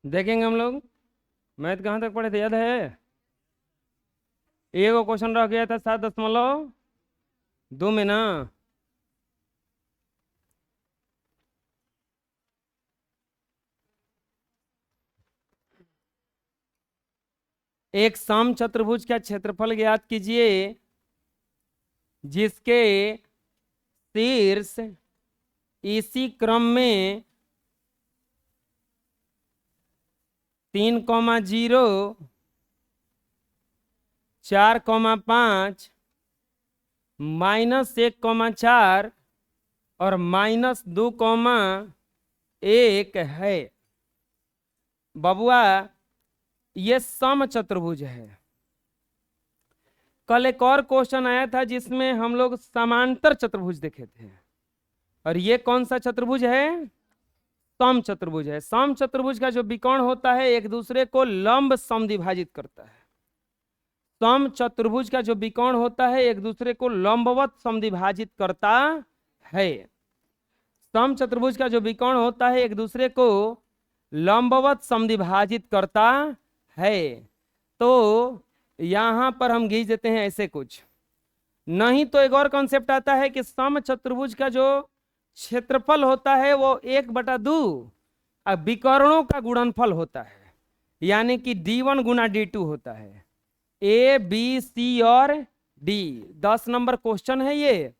देखेंगे हम लोग। मैथ कहाँ तक पढ़े थे, याद है? एक क्वेश्चन रह गया था 7.2 में ना। एक सम चतुर्भुज का क्षेत्रफल ज्ञात कीजिए जिसके शीर्ष इसी क्रम में 3,0 4,5 -1,4 और -2,1 है। बबुआ ये सम चतुर्भुज है। कल एक और क्वेश्चन आया था जिसमें हम लोग समांतर चतुर्भुज देखे थे, और ये कौन सा चतुर्भुज है? सम चतुर्भुज है। सम चतुर्भुज का जो विकर्ण होता है एक दूसरे को लंब समद्विभाजित करता है। सम चतुर्भुज का जो विकर्ण होता है एक दूसरे को लंबवत समद्विभाजित करता है। सम चतुर्भुज का जो विकर्ण होता है एक दूसरे को लंबवत समद्विभाजित करता है। तो यहां पर हम खींच देते हैं ऐसे कुछ। नहीं तो एक और कॉन्सेप्ट आता है कि सम चतुर्भुज का जो क्षेत्रफल होता है वो 1/2 विकर्णों का गुणनफल होता है, यानी कि D1 गुना D2 होता है। A, B, C और D 10 नंबर क्वेश्चन है ये।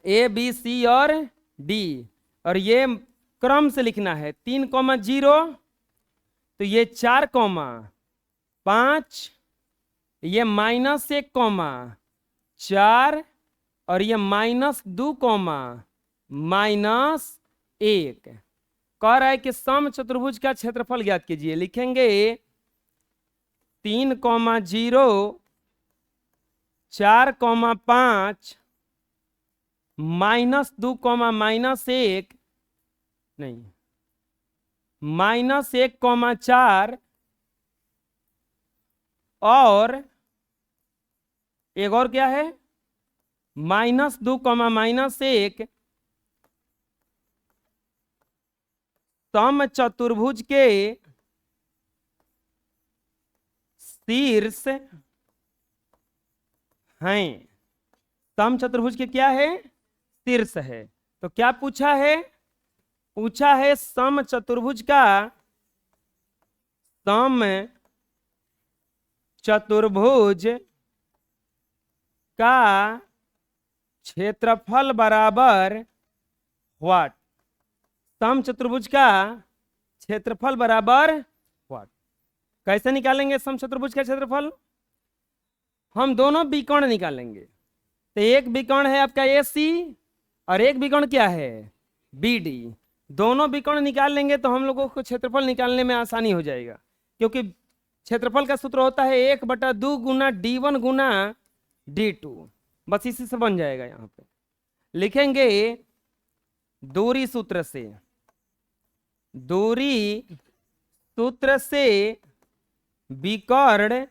A, B, C और D, और ये क्रम से लिखना है। 3,0 तो ये 4,5, ये -1,4 और ये -2,-1 कह रहा है कि सम चतुर्भुज का क्षेत्रफल ज्ञात कीजिए। लिखेंगे 3,0 4,5 -2,-1 नहीं -1,4 और एक और क्या है -2,-1 सम चतुर्भुज के शीर्ष हैं। सम चतुर्भुज के क्या है? शीर्ष है। तो क्या पूछा है? पूछा है सम चतुर्भुज का सम चतुर्भुज का क्षेत्रफल बराबर व्हाट? सम चतुर्भुज का क्षेत्रफल बराबर व्हाट? कैसे निकालेंगे सम चतुर्भुज का क्षेत्रफल? हम दोनों विकर्ण निकालेंगे। तो एक विकर्ण है आपका AC और एक विकर्ण क्या है? BD। दोनों विकर्ण निकाल लेंगे तो हम लोगों को क्षेत्रफल निकालने में आसानी हो जाएगा, क्योंकि क्षेत्रफल का सूत्र होता है 1/2 गुना D1 गुना D2। बस इसी से बन जाएगा। यहाँ पे लिखेंगे दूरी सूत्र से, दूरी सूत्र से विकर्ण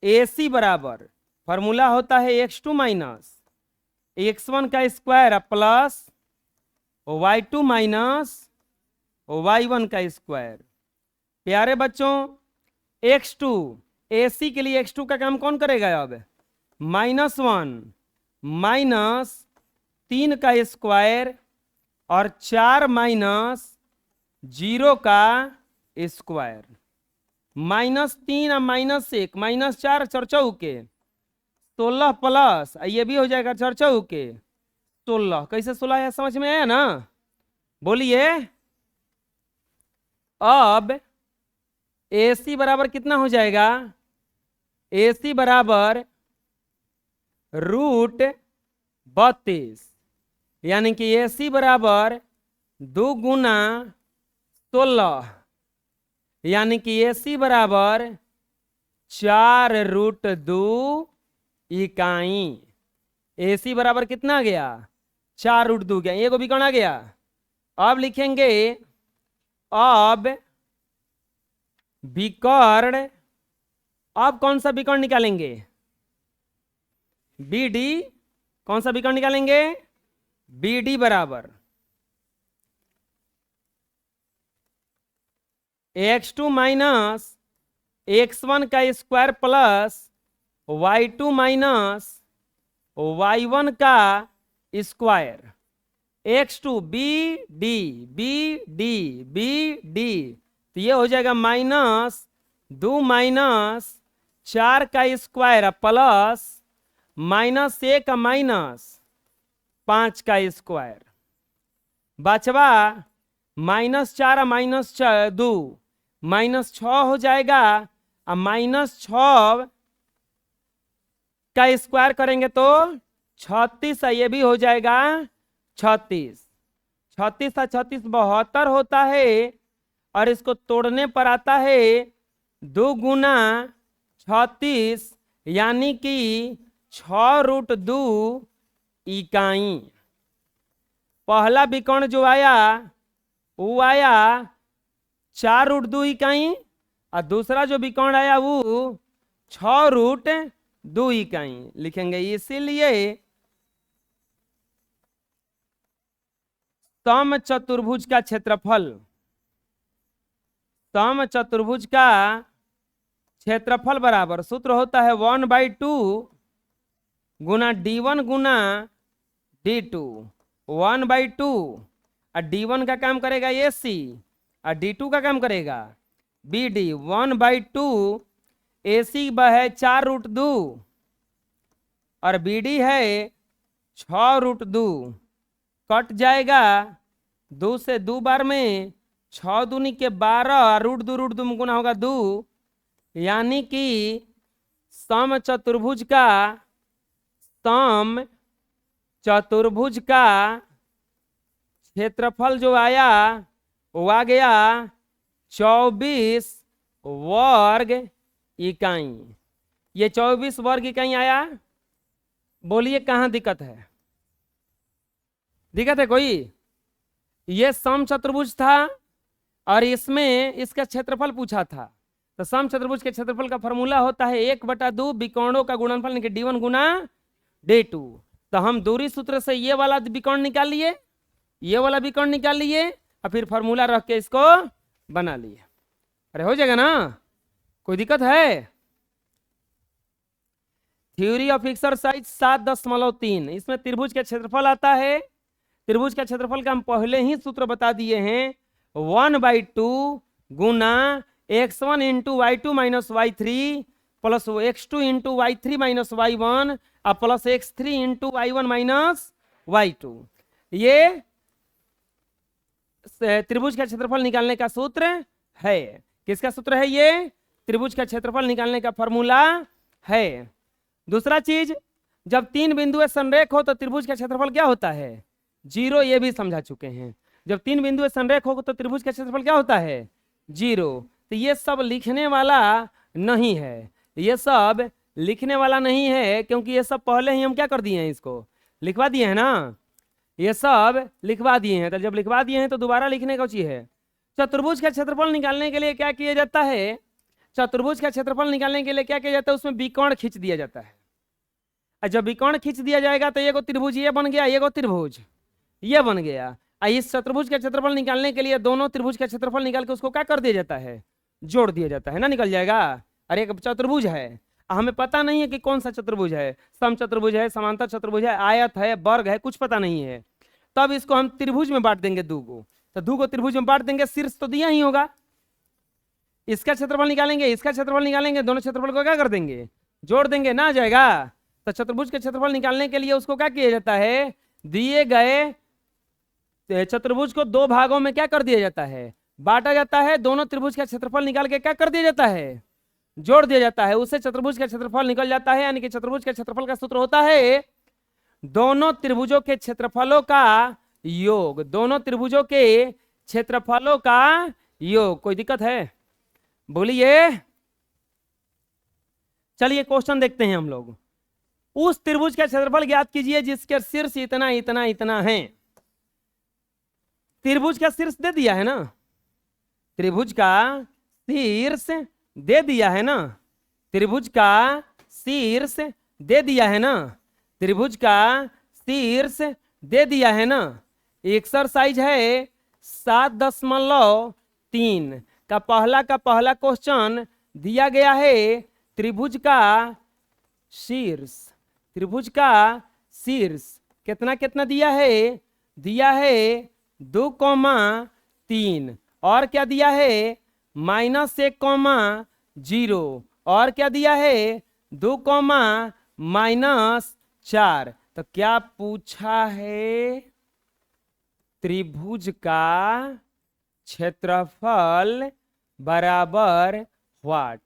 AC बराबर फॉर्मूला होता है x2 माइनस x1 का square plus y2 minus y1 का स्क्वायर। प्यारे बच्चों x2 AC के लिए x2 का काम कौन करेगा? अब -1 माइनस 3 का स्क्वायर और 4 माइनस 0 का स्क्वायर। -3 और -1 -4 चौचौ के 16 प्लस ये भी हो जाएगा चौचौ के 16। कैसे 16 है समझ में आया ना? बोलिए। अब AC बराबर कितना हो जाएगा? AC बराबर √32, यानी कि AC बराबर 2 गुना 16, यानी कि AC बराबर 4√2 इकाई। AC बराबर कितना गया? 4√2 गया। ये को विकर्ण आ गया। अब लिखेंगे, अब विकर्ण, अब कौन सा विकर्ण निकालेंगे? BD। कौन सा विकर्ण निकालेंगे? BD बराबर x2 माइनस x1 का square plus y2 minus y1 का square. x2 B D B D B D, तो ये हो जाएगा माइनस 2 माइनस 4 का स्क्वायर प्लस माइनस 1 माइनस 5 का स्क्वायर। बचवा -4 -2 -6 हो जाएगा, और -6 का स्क्वायर करेंगे तो 36 है, ये भी हो जाएगा 36। 36 था 36 72 होता है, और इसको तोड़ने पर आता है 2 गुना 36 यानी कि 6√2 इकाई। पहला विकर्ण जो आया वो आया 4√2 इकाई, और दूसरा जो विकर्ण आया वो 6√2 इकाई लिखेंगे। इसीलिए समचतुर्भुज का क्षेत्रफल, समचतुर्भुज का क्षेत्रफल बराबर सूत्र होता है 1/2 गुना d1 गुना d2। 1/2 और d1 का काम करेगा AC, और d2 का काम करेगा BD। 1/2 AC है 4√2 और BD है 6√2, कट जाएगा 2 से 2 बार में 6 दूनी के 12, √2 में गुना होगा 2, यानी कि समचतुर्भुज का क्षेत्रफल जो आया वो आ गया 24 वर्ग इकाई। ये 24 वर्ग इकाई आया। बोलिए कहाँ दिक्कत है? दिक्कत है कोई? ये समचतुर्भुज था और इसमें इसका क्षेत्रफल पूछा था। तो समचतुर्भुज के क्षेत्रफल का फॉर्मूला होता है 1/2 विकर्णों का गुणनफल यानी कि d1 गुना d2। तो हम दूरी सूत्र से ये वाला विकर्ण निकाल लिए, ये वाला विकर्ण निकाल लिए, और फिर फॉर्मूला रख के इसको बना लिए। अरे हो जाएगा ना? कोई दिक्कत है? थ्योरी ऑफ एक्सरसाइज 7.3, इसमें त्रिभुज का क्षेत्रफल आता है। त्रिभुज का क्षेत्रफल का हम पहले ही सूत्र बता दिए हैं, 1/2 गुना x1 into y2 minus y3 plus x2 into y3 minus y1 और plus x3 into y1 minus y2। ये त्रिभुज का क्षेत्रफल निकालने का सूत्र है। किसका सूत्र है? ये त्रिभुज का क्षेत्रफल निकालने का फॉर्मूला है। दूसरा चीज, जब 3 बिंदु संरेख हो तो त्रिभुज का क्षेत्रफल क्या होता है? 0। ये भी समझा चुके हैं। जब 3 बिंदु संरेख हो तो त्रिभुज का क्षेत्रफल क्या होता है? 0। तो ये सब लिखने वाला नहीं है, ये सब लिखने वाला नहीं है, क्योंकि ये सब पहले ही हम क्या कर दिए हैं, इसको लिखवा दिए हैं ना। ये सब लिखवा दिए हैं, तो जब लिखवा दिए हैं तो दोबारा लिखने का चीज है। चतुर्भुज का क्षेत्रफल निकालने के लिए क्या किया जाता है? चतुर्भुज का क्षेत्रफल निकालने के लिए क्या किया जाता है? उसमें विकर्ण खींच दिया जाता है। और जब विकर्ण खींच दिया जाएगा तो ये को त्रिभुज ये बन गया, ये को त्रिभुज ये बन गया। और इस चतुर्भुज का क्षेत्रफल निकालने के लिए दोनों त्रिभुज का क्षेत्रफल निकाल के उसको क्या कर दिया जाता है? जोड़ दिया जाता है ना, निकल जाएगा। अरे एक चतुर्भुज है, हमें पता नहीं है कि कौन सा चतुर्भुज है, समचतुर्भुज है, समांतर चतुर्भुज है, आयत है, वर्ग है, कुछ पता नहीं है। तब इसको हम त्रिभुज में बांट देंगे 2 को, तो 2 को त्रिभुज में बांट देंगे, शीर्ष तो दिया ही होगा। इसका क्षेत्रफल निकालेंगे, इसका क्षेत्रफल निकालेंगे, दोनों क्षेत्रफल को क्या कर देंगे? जोड़ देंगे ना, आ जाएगा। तो चतुर्भुज के क्षेत्रफल निकालने के लिए उसको क्या किया जाता है? दिए गए चतुर्भुज को 2 भागों में क्या कर दिया जाता है? बांटा जाता है। दोनों त्रिभुज का क्षेत्रफल निकाल के क्या कर दिया जाता है? जोड़ दिया जाता है। उससे चतुर्भुज का क्षेत्रफल निकल जाता है। यानी कि चतुर्भुज के क्षेत्रफल का सूत्र होता है दोनों त्रिभुजों के क्षेत्रफलों का योग, दोनों त्रिभुजों के क्षेत्रफलों का योग। कोई दिक्कत है? बोलिए। चलिए क्वेश्चन देखते हैं हम लोग। उस त्रिभुज का क्षेत्रफल ज्ञात कीजिए जिसके शीर्ष इतना इतना इतना है। त्रिभुज का शीर्ष दे दिया है ना, त्रिभुज का शीर्ष दे दिया है ना, त्रिभुज का शीर्ष दे दिया है ना, त्रिभुज का शीर्ष दे दिया है ना। एक्सरसाइज है 7.3। का पहला क्वेश्चन दिया गया है त्रिभुज का शीर्ष। त्रिभुज का शीर्ष कितना कितना दिया है? दिया है 2,3। और क्या दिया है? -1,0। और क्या दिया है? 2, -4। तो क्या पूछा है? त्रिभुज का क्षेत्रफल बराबर व्हाट?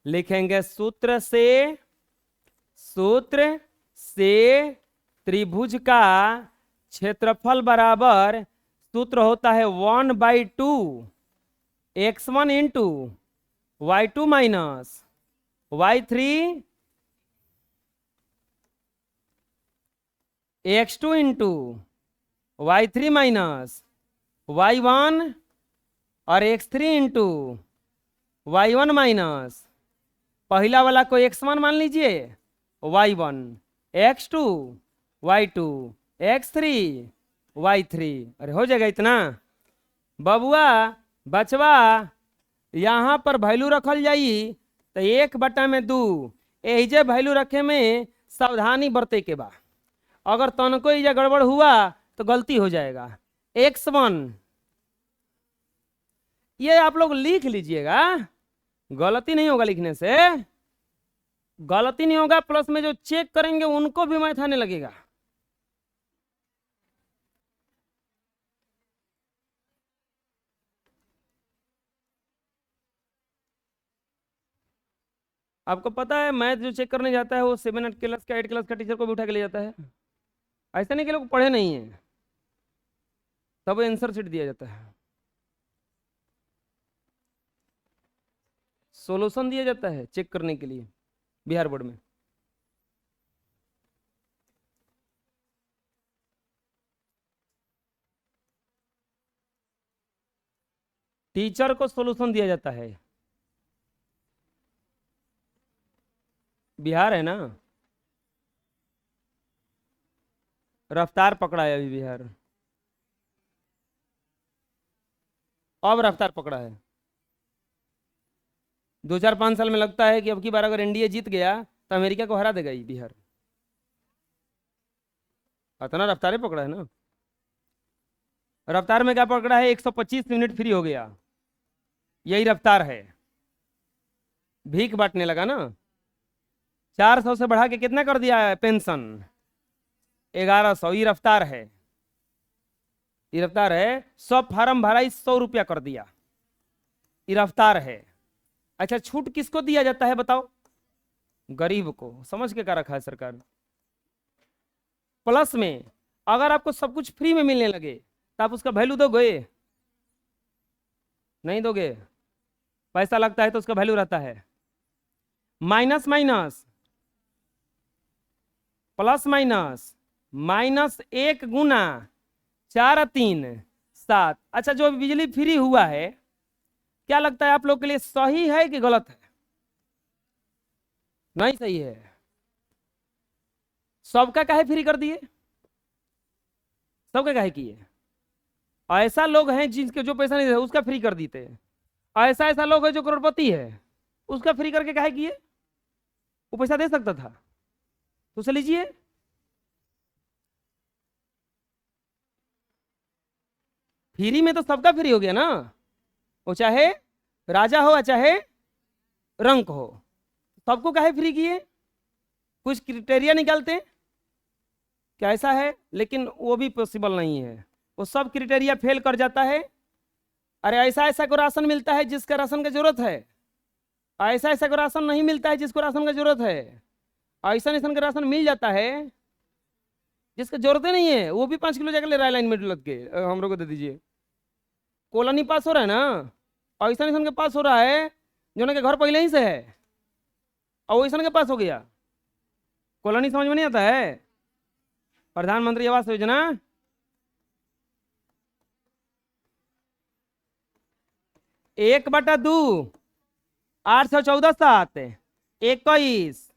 लिखेंगे सूत्र से त्रिभुज का क्षेत्रफल बराबर, सूत्र होता है 1/2 x1 into y2 minus y3 x2 into y3 minus y1 और x3 इंटू y1 माइनस, पहला वाला को x1 मान लीजिए, y1, x2 y2, x3 y3। अरे हो जाएगा इतना बबुआ बचवा। यहाँ पर वैल्यू रखल जाई तो 1/2। एहिजे वैल्यू रखे में सावधानी बरते के बा। अगर तनको इजा गड़बड़ हुआ तो गलती हो जाएगा। x1 ये आप लोग लिख लीजिएगा, गलती नहीं होगा लिखने से, गलती नहीं होगा। प्लस में जो चेक करेंगे उनको भी मैथ आने लगेगा। आपको पता है मैथ जो चेक करने जाता है वो 7 क्लास का 8 क्लास का टीचर को भी उठा के ले जाता है। ऐसा नहीं कि लोग पढ़े नहीं है, तब आंसर शीट दिया जाता है, सॉल्यूशन दिया जाता है चेक करने के लिए बिहार बोर्ड में। टीचर को सॉल्यूशन दिया जाता है। बिहार है ना, रफ्तार पकड़ा है अभी बिहार, अब रफ्तार पकड़ा है। 2-4-5 साल में लगता है कि अब की बार अगर एनडीए जीत गया तो अमेरिका को हरा देगा ये बिहार। इतना रफ्तार पकड़ा है ना। रफ्तार में क्या पकड़ा है? 125 यूनिट फ्री हो गया, यही रफ्तार है। भीख बांटने लगा ना। 400 से बढ़ा के कितना कर दिया है पेंशन? 1100। ये रफ्तार है, ये रफ्तार है। सब फार्म भरा 100 रुपया कर दिया, ये रफ्तार है। अच्छा छूट किसको दिया जाता है बताओ? गरीब को। समझ के क्या रखा है सरकार। प्लस में अगर आपको सब कुछ फ्री में मिलने लगे तो आप उसका वैल्यू दोगे? नहीं दोगे। पैसा लगता है तो उसका वैल्यू रहता है। माइनस माइनस प्लस माइनस, -1 गुना 4 3 7। अच्छा जो बिजली फ्री हुआ है, क्या लगता है आप लोग के लिए सही है कि गलत है? नहीं सही है। सबका काहे फ्री कर दिए? सबका काहे किए? ऐसा लोग हैं जिसके जो पैसा नहीं दे उसका फ्री कर देते। ऐसा ऐसा लोग है जो करोड़पति है, उसका फ्री करके काहे किए? वो पैसा दे सकता था तो उसे लीजिए। फ्री में तो सबका फ्री हो गया ना, वो चाहे राजा हो चाहे रंक हो, सबको काहे फ्री किए? कुछ क्राइटेरिया निकालते क्या ऐसा है? लेकिन वो भी पॉसिबल नहीं है, वो सब क्राइटेरिया फेल कर जाता है। अरे ऐसा ऐसा को राशन मिलता है जिसका राशन का जरूरत है, ऐसा ऐसा को राशन नहीं मिलता है जिसको राशन का जरूरत है, ऐसा ऐसा का राशन मिल जाता है जिसका जरूरत ही नहीं है, वो भी 5 किलो जाकर ले रहा है लाइन में लग के, हम लोग को दे दीजिए। कॉलोनी पास हो रहा है ना, ऐसा ऐसा के पास हो रहा है जो उनके घर पहले ही से है, और वैसा के पास हो गया। कॉलोनी समझ में नहीं आता है? प्रधानमंत्री आवास योजना 1/2 814/7 21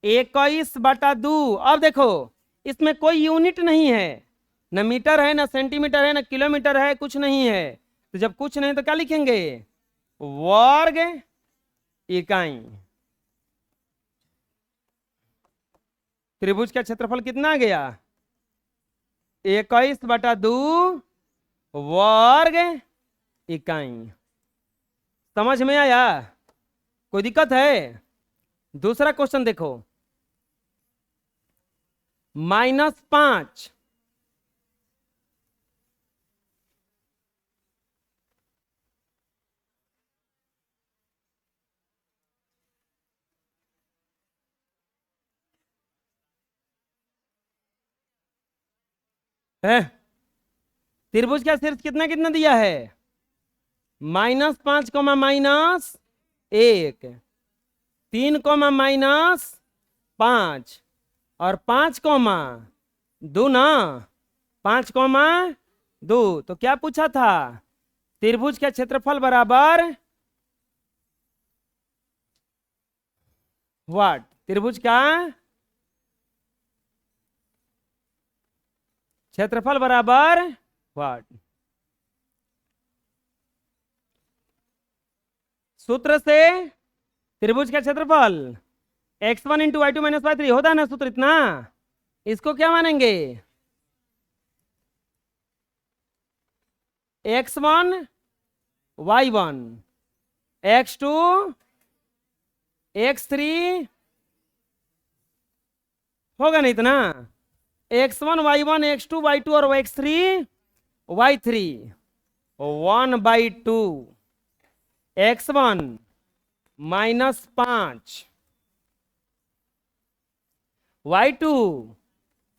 21/2। अब देखो इसमें कोई यूनिट नहीं है, न मीटर है, न सेंटीमीटर है, न किलोमीटर है, कुछ नहीं है। तो जब कुछ नहीं तो क्या लिखेंगे? वर्ग इकाई। त्रिभुज का क्षेत्रफल कितना आ गया? 21/2 वर्ग इकाई। समझ में आया? कोई दिक्कत है? दूसरा क्वेश्चन देखो, -5 है। त्रिभुज का शीर्ष कितना कितना दिया है? -5 कोमा -1, 3 कोमा -5 और 5 कोमा 2 ना, 5 कोमा 2। तो क्या पूछा था? त्रिभुज का क्षेत्रफल बराबर व्हाट? त्रिभुज का क्षेत्रफल बराबर व्हाट? सूत्र से त्रिभुज का क्षेत्रफल x1 × y2 - y3 होता है ना सूत्र इतना। इसको क्या मानेंगे? x1 y1 x2 x3 होगा ना इतना। x1 y1 x2 y2 और x3 y3 1/2 x1 -5 y2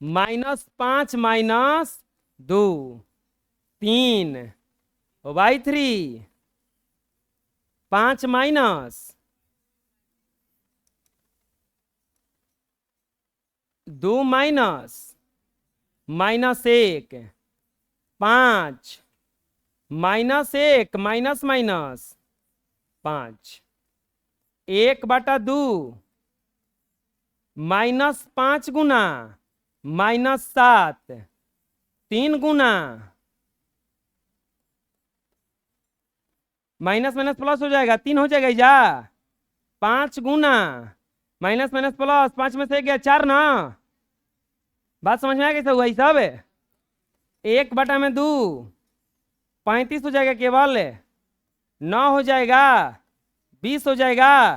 -5 -2 3 y3 5 -2 -1 5 -1 -5 1/2 -5 गुना -7 3 गुना माइनस माइनस प्लस हो जाएगा, 3 हो जाएगा जा। 5 गुना माइनस माइनस प्लस, 5 में से गया 4 ना। बात समझ में आ गई? कैसे हुआ सब? 1/2 35 हो जाएगा, केवल 9 हो जाएगा, 20 हो जाएगा।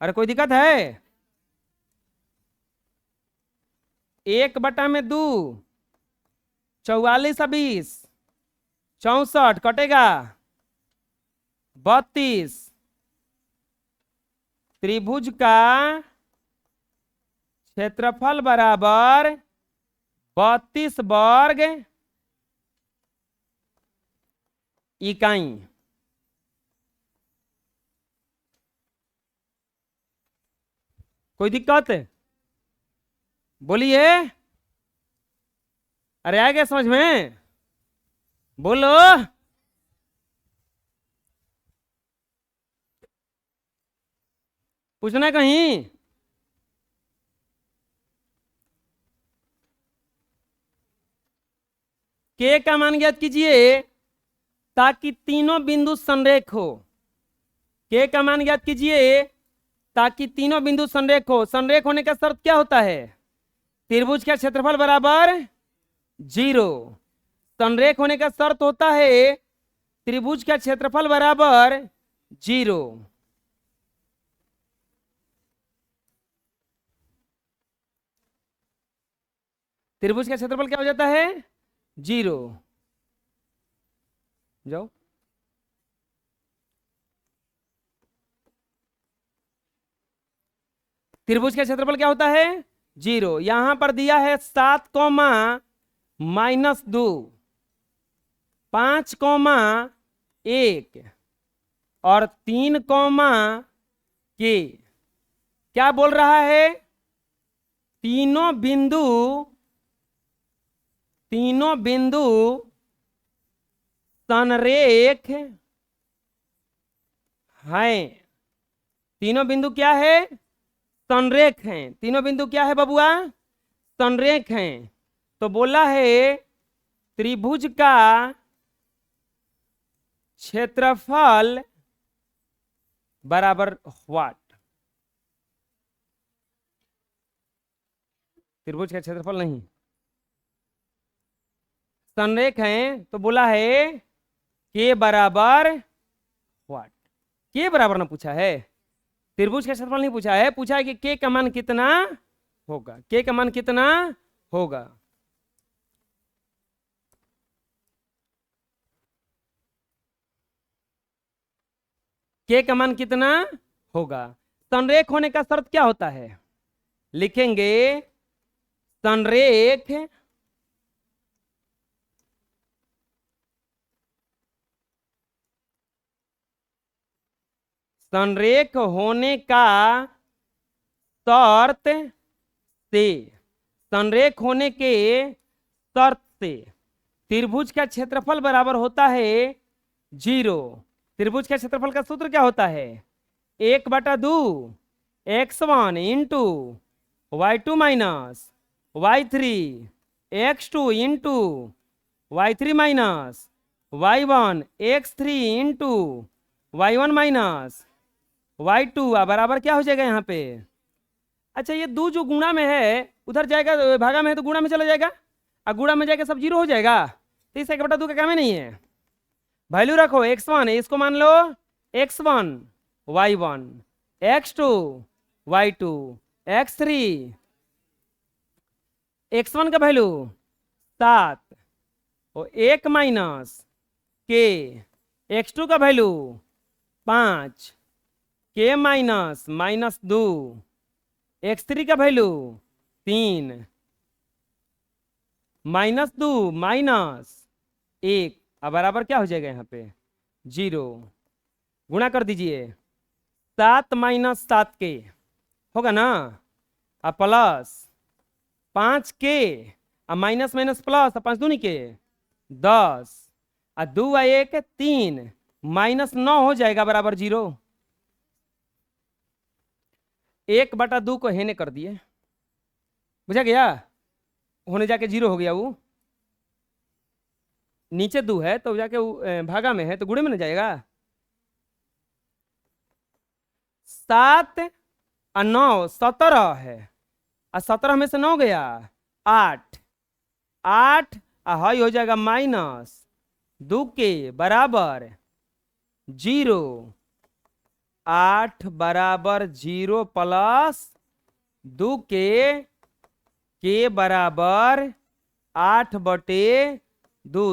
अरे कोई दिक्कत है? 1/2 44 और 20 64 कटेगा 32। त्रिभुज का क्षेत्रफल बराबर 32 वर्ग इकाई। कोई दिक्कत? बोलिए। अरे आ गया समझ में? बोलो। पूछना कहीं? के का मान ज्ञात कीजिए ताकि तीनों बिंदु संरेख हो। के का मान ज्ञात कीजिए ताकि तीनों बिंदु संरेख हो। संरेख होने का शर्त क्या होता है? त्रिभुज का क्षेत्रफल बराबर 0। संरेख होने का शर्त होता है त्रिभुज का क्षेत्रफल बराबर 0। त्रिभुज का क्षेत्रफल क्या हो जाता है? 0। जाओ। त्रिभुज का क्षेत्रफल क्या होता है? 0। यहां पर दिया है 7 कोमा -2 5 कोमा 1 और 3 कोमा के। क्या बोल रहा है? तीनों बिंदु संरेख हैं। तीनों बिंदु क्या है? संरेख हैं। तीनों बिंदु क्या है बबुआ? संरेख हैं। तो बोला है त्रिभुज का क्षेत्रफल बराबर व्हाट? त्रिभुज का क्षेत्रफल नहीं, संरेख है तो बोला है के बराबर व्हाट। के बराबर ना पूछा है, त्रिभुज का क्षेत्रफल नहीं पूछा है, पूछा है कि के का मान कितना होगा, के का मान कितना होगा। के का मान कितना होगा। संरेख होने का शर्त क्या होता है, लिखेंगे संरेख संरेख होने का शर्त से, संरेख होने के शर्त से त्रिभुज का क्षेत्रफल बराबर होता है 0। त्रिभुज का क्षेत्रफल का सूत्र क्या होता है, 1/2 x1 into y2 minus y3 x2 into y3 minus y1 x3 into y1 minus y2 बराबर क्या हो जाएगा यहाँ पे। अच्छा ये दो जो गुणा में है उधर जाएगा, भागा में है तो गुणा में चला जाएगा, और गुणा में जाएगा सब 0 हो जाएगा, तो इस 1/2 का काम ही नहीं है। वैल्यू रखो x1, इसको मान लो x1 y1 x2 y2 x3, x1 का वैल्यू 7 और 1 माइनस के, x2 का वैल्यू 5 के माइनस -2, x3 का वैल्यू 3 -2 -1, अब बराबर क्या हो जाएगा यहाँ पे 0। गुणा कर दीजिए 7 - 7 के होगा ना, अब प्लस 5 के, अब माइनस माइनस प्लस, 5 दूनी के 10, और 2 और 1 3, -9 हो जाएगा बराबर 0। 1/2 को हेने कर दिए, बुझा गया, होने जाके 0 हो गया, वो नीचे 2 है तो जाके भागा में है तो गुणे में ना जाएगा। 7 और 9 17 है, और 17 में से 9 गया 8, 8 हाई हो जाएगा -2 के बराबर 0, 8 बराबर 0 प्लस 2 के बराबर 8/2,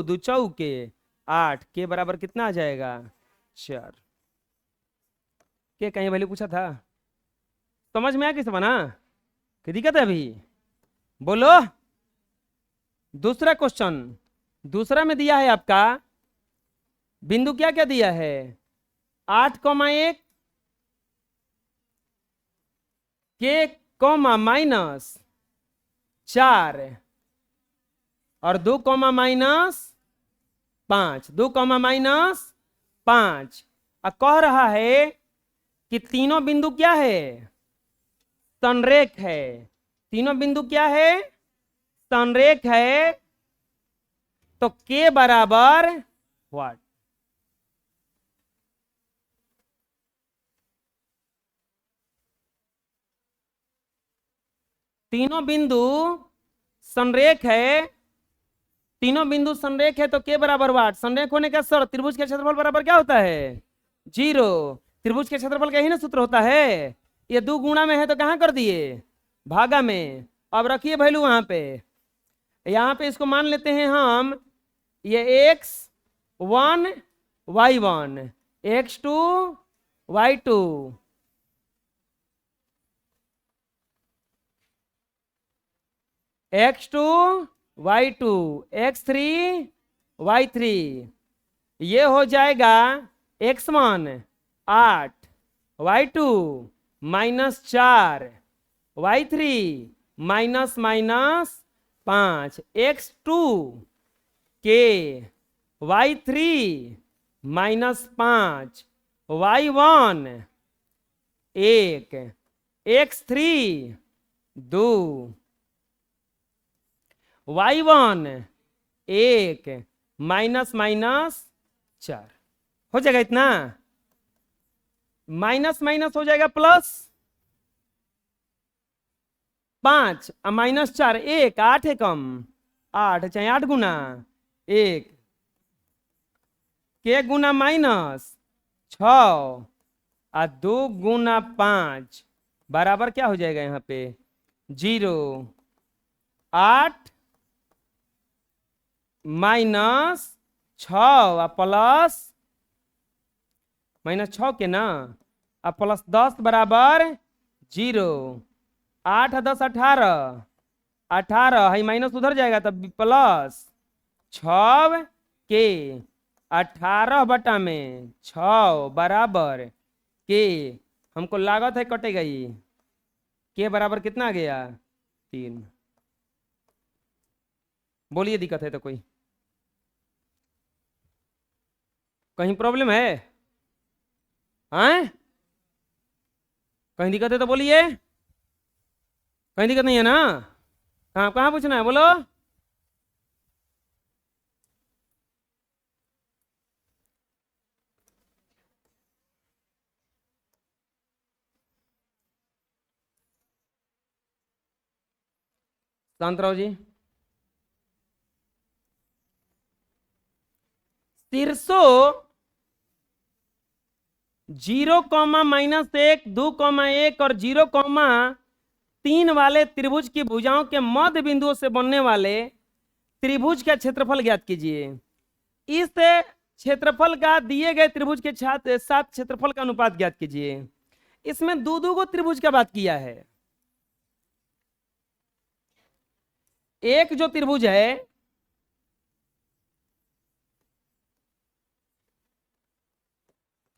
2 चौके 8 के बराबर कितना आ जाएगा 4। के कहीं वैल्यू पूछा था, समझ में आया किस बना, क्या दिक्कत है अभी, बोलो। दूसरा क्वेश्चन, दूसरा में दिया है आपका बिंदु क्या क्या दिया है, 8,1 के कॉमा -4 और 2 -5, 2 -5, और कह रहा है कि तीनों बिंदु क्या है, संरेख है। तीनों बिंदु क्या है, संरेख है, तो के बराबर व्हाट। तीनों बिंदु संरेख है, तीनों बिंदु संरेख है तो के बराबर व्हाट। संरेख होने का शर्त, त्रिभुज का क्षेत्रफल बराबर क्या होता है 0। त्रिभुज के क्षेत्रफल का ही ना सूत्र होता है, ये 2 गुणा में है तो कहाँ कर दिए भागा में। अब रखिए वैल्यू वहां पे, यहाँ पे इसको मान लेते हैं हम, ये x1 y1 x2 y2 x2 y2 x3 y3, ये हो जाएगा x1 8 y2 -4 y3 -5 x2 के y3 -5 y1 1 x3 2 y1 1 -4 हो जाएगा इतना। माइनस माइनस हो जाएगा प्लस, 5 माइनस 4 1, 8 है कम, 8 चाहे 8 गुना 1, के गुना माइनस 6 और 2 गुना 5 बराबर क्या हो जाएगा यहाँ पे 0, 8 माइनस 6 प्लस माइनस 6 के ना अब प्लस 10 बराबर 0, 8 10 18, 18 है माइनस उधर जाएगा तब प्लस 6 के 18 बटा में 6 बराबर के, हमको लागत है कटेगा ये, के बराबर कितना आ गया 3। बोलिए दिक्कत है तो कोई, कहीं प्रॉब्लम है? हैं? कहीं दिक्कत है तो बोलिए, कहीं दिक्कत नहीं है ना? कहाँ कहाँ पूछना है बोलो। शांतराव जी, शीर्षो 0, -1, 2, 1 और 0, 3 वाले त्रिभुज की भुजाओं के मध्य बिंदुओं से बनने वाले त्रिभुज का क्षेत्रफल ज्ञात कीजिए। इस क्षेत्रफल का दिए गए त्रिभुज के साथ क्षेत्रफल का अनुपात ज्ञात कीजिए। इसमें दो को त्रिभुज का बात किया है। एक जो त्रिभुज है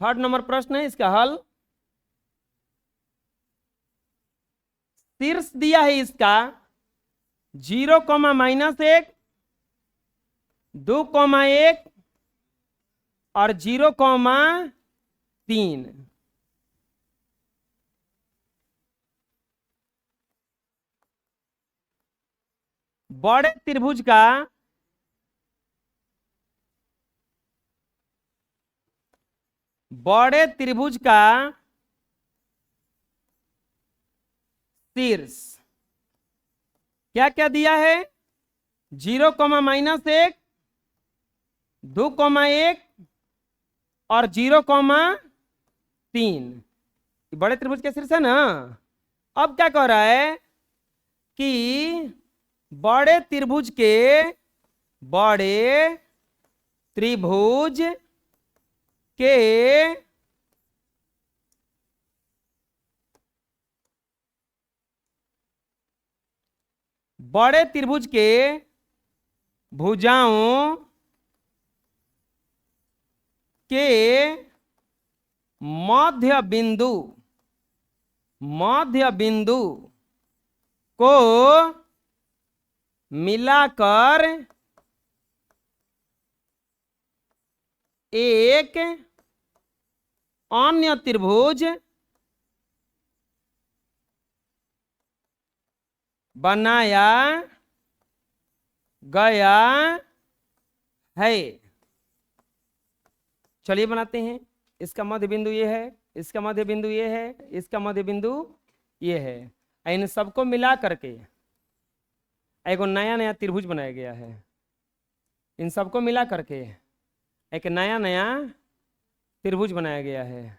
थर्ड नंबर प्रश्न है, इसका हल शीर्ष दिया है इसका 0, -1, 2, 1 और 0, 3। बड़े त्रिभुज का शीर्ष क्या क्या दिया है 0, -1, 2, 1 और 0, 3। बड़े त्रिभुज का शीर्ष है ना। अब क्या कह रहा है कि बड़े त्रिभुज के बड़े त्रिभुज के भुजाओं के मध्य बिंदु को मिलाकर एक अन्य त्रिभुज बनाया गया है। चलिए बनाते हैं। इसका मध्य बिंदु ये है, इसका मध्य बिंदु ये है, इसका मध्य बिंदु ये है। इन सबको मिला करके एक नया त्रिभुज बनाया गया है। इन सबको मिला करके एक नया त्रिभुज बनाया गया है।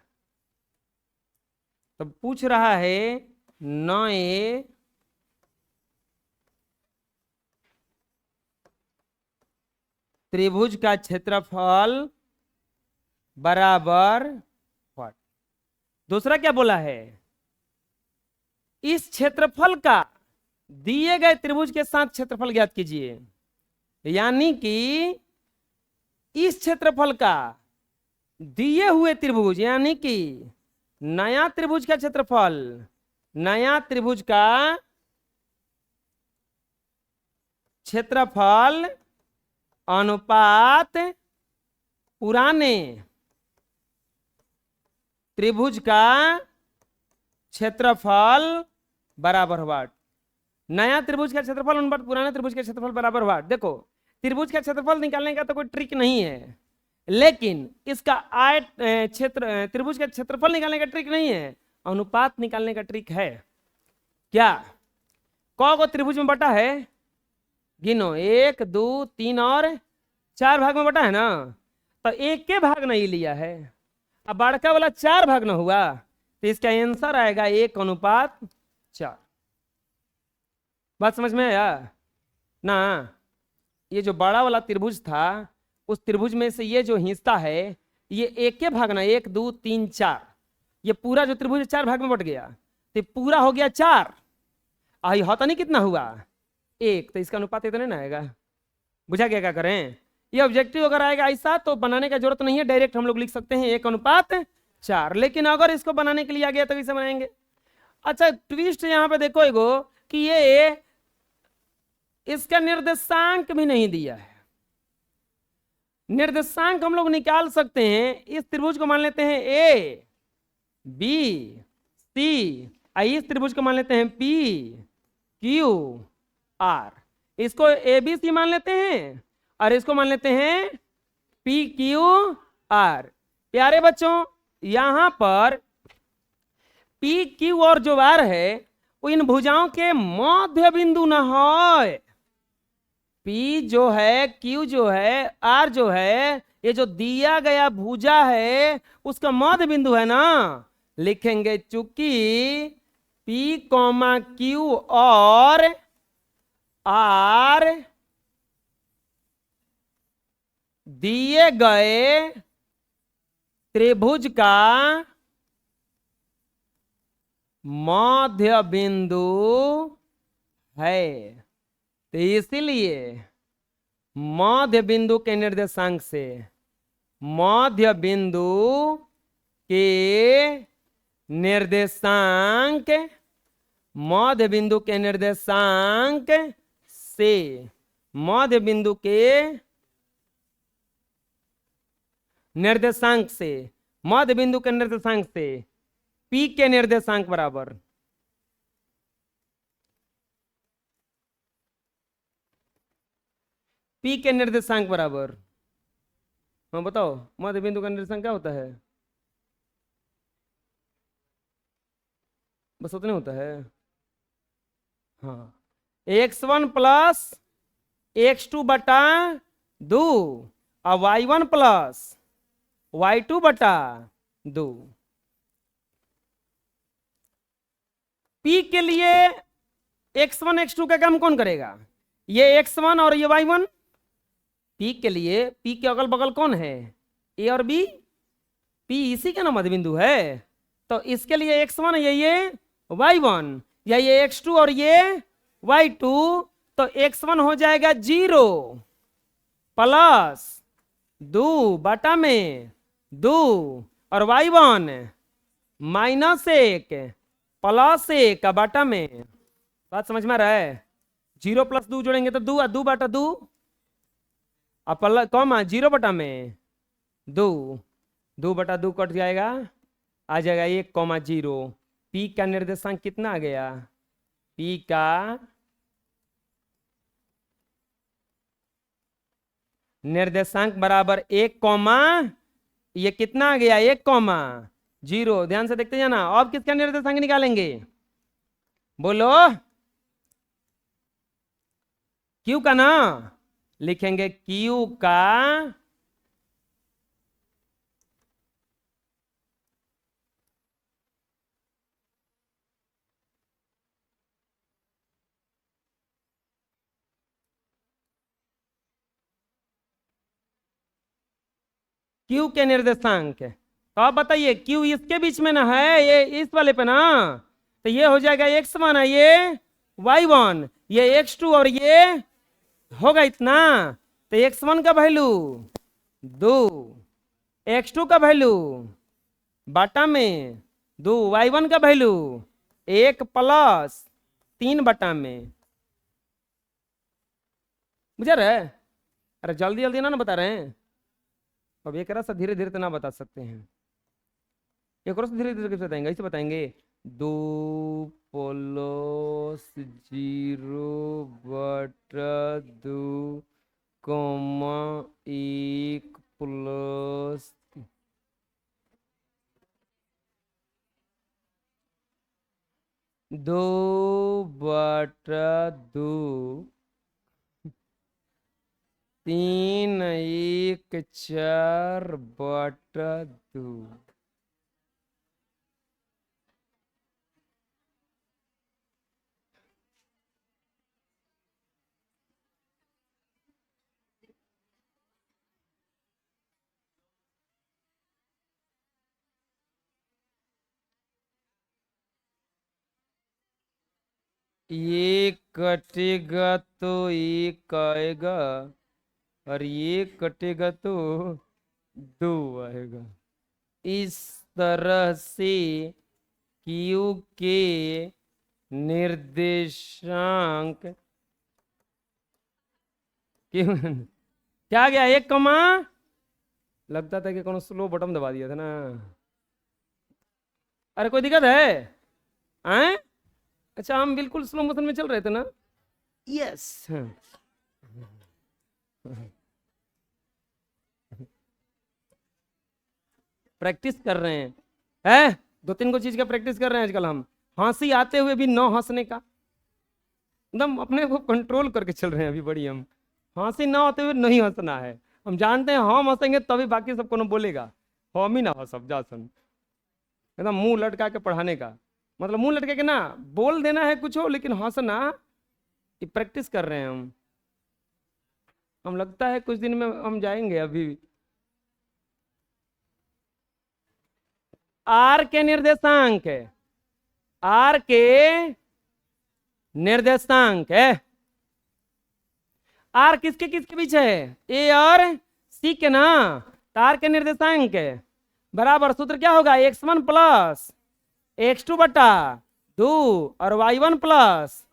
तो पूछ रहा है नए त्रिभुज का क्षेत्रफल बराबर व्हाट। दूसरा क्या बोला है इस क्षेत्रफल का दिए गए त्रिभुज के साथ क्षेत्रफल ज्ञात कीजिए। यानी कि इस क्षेत्रफल का दिए हुए त्रिभुज यानी कि नया त्रिभुज का क्षेत्रफल, नया त्रिभुज का क्षेत्रफल अनुपात पुराने त्रिभुज का क्षेत्रफल बराबर व्हाट। नया त्रिभुज का क्षेत्रफल अनुपात पुराने त्रिभुज के क्षेत्रफल बराबर व्हाट। देखो त्रिभुज का क्षेत्रफल निकालने का तो कोई ट्रिक नहीं है। लेकिन इसका क्षेत्र त्रिभुज का क्षेत्रफल निकालने का ट्रिक नहीं है, अनुपात निकालने का ट्रिक है। क्या को त्रिभुज में बटा है? गिनो, 1 2 3 और 4 भाग में बटा है ना, तो एक के भाग नहीं लिया है। अब बड़का वाला 4 भाग ना हुआ, तो इसका आंसर आएगा 1:4। बात समझ में आया ना? ये जो बड़ा वाला त्रिभुज था, उस त्रिभुज में से ये जो हिस्सा है, ये एक के भाग ना, 1 2 3 4, ये पूरा जो त्रिभुज 4 भाग में बट गया, तो पूरा हो गया 4। आई होता नहीं कितना हुआ? 1, तो इसका अनुपात इतना ना आएगा। बुझा गया क्या करें? ये ऑब्जेक्टिव अगर आएगा ऐसा तो बनाने का जरूरत नहीं है, डायरेक्ट हम लोग लिख सकते हैं 1:4। लेकिन अगर इसको बनाने के लिए आ गया तो कैसे बनाएंगे? अच्छा, ट्विस्ट यहाँ पे देखो एगो कि ये इसका निर्देशांक भी नहीं दिया है। निर्देशांक हम लोग निकाल सकते हैं। इस त्रिभुज को मान लेते हैं ए बी सी, इस त्रिभुज को मान लेते हैं पी क्यू आर। इसको ए बी सी मान लेते हैं और इसको मान लेते हैं पी क्यू आर। प्यारे बच्चों, यहां पर पी क्यू और जो आर है वो इन भुजाओं के मध्य बिंदु न है। पी जो है, क्यू जो है, आर जो है, ये जो दिया गया भुजा है उसका मध्य बिंदु है ना। लिखेंगे चूंकि पी कॉमा क्यू और आर दिए गए त्रिभुज का मध्य बिंदु है, तो इसीलिए मध्य बिंदु के निर्देशांक से, मध्य बिंदु के निर्देशांक, मध्य बिंदु के निर्देशांक से, मध्य बिंदु के निर्देशांक से, मध्य बिंदु के निर्देशांक से पी के निर्देशांक बराबर पी के निर्देशांक बराबर, हाँ बताओ, मध्य बिंदु का निर्देशांक क्या होता है? बस उतने होता है। हाँ, x1 प्लस x2 बटा 2 और y1 प्लस y2 बटा 2। P के लिए x1 x2 का काम कौन करेगा? ये x1 और ये y1। P के लिए, P के अगल बगल कौन है? A और B। P इसी का ना मध्य बिंदु है, तो इसके लिए x1 ये y1, या ये x2 और ये y2, तो x1 हो जाएगा 0 प्लस 2 बटा में 2 और y1 -1 प्लस 1 बटा में। बात समझ में आ रहा है? 0 प्लस 2 जोड़ेंगे तो 2 2 बटा 2 और कॉमा 0 बटा में 2, 2 बटा 2 कट जाएगा, आ जाएगा 1,0। पी का निर्देशांक कितना आ गया? पी का निर्देशांक बराबर 1, ये कितना आ गया? 1,0। ध्यान से देखते जाना। अब किसका निर्देशांक निकालेंगे? बोलो, क्यू का ना। लिखेंगे क्यू का क्यू के निर्देशांक। तो आप बताइए, क्यू इसके बीच में ना है, ये इस वाले पे ना, तो ये हो जाएगा x1 है, ये y1, ये x2 और ये होगा इतना। तो x1 का वैल्यू 2, x2 का वैल्यू बटा में 2, y1 का वैल्यू 1 प्लस 3 बटा में। बुझा रहे? अरे जल्दी जल्दी ना बता रहे हैं। अब एक सा धीरे धीरे तो ना बता सकते हैं, एक और धीरे धीरे कैसे बताएंगे? ऐसे बताएंगे 2 प्लस 0 बटा 2 1 प्लस 2/2, 3 × 4/2। ये कटेगा तो एक आएगा, और ये कटेगा तो 2 आएगा। इस तरह से क्यू के निर्देशांक क्यों क्या गया, 1, लगता था कि कौन स्लो बटन दबा दिया था ना। अरे कोई दिक्कत है? हैं? अच्छा, हम बिल्कुल स्लो मोशन में चल रहे थे ना। यस। प्रैक्टिस कर रहे हैं 2-3 को चीज का प्रैक्टिस कर रहे हैं आजकल हम। हंसी आते हुए भी न हंसने का, एकदम अपने को कंट्रोल करके चल रहे हैं अभी बड़ी हम। हंसी ना होते हुए नहीं हंसना है। हम जानते हैं हम हंसेंगे तभी बाकी सबको ना बोलेगा, हम ही ना हंसब जा सुन। एकदम मुंह लटका के पढ़ाने का मतलब, मुंह लटका के ना बोल देना है कुछ हो, लेकिन हंसना, ये प्रैक्टिस कर रहे हैं हम लगता है कुछ दिन में हम जाएंगे अभी। आर के निर्देशांक है, आर के निर्देशांक है। आर किसके किसके बीच है? ए और सी के ना। तो आर के निर्देशांक है बराबर सूत्र क्या होगा? x1 प्लस x2 बटा 2 और y1 प्लस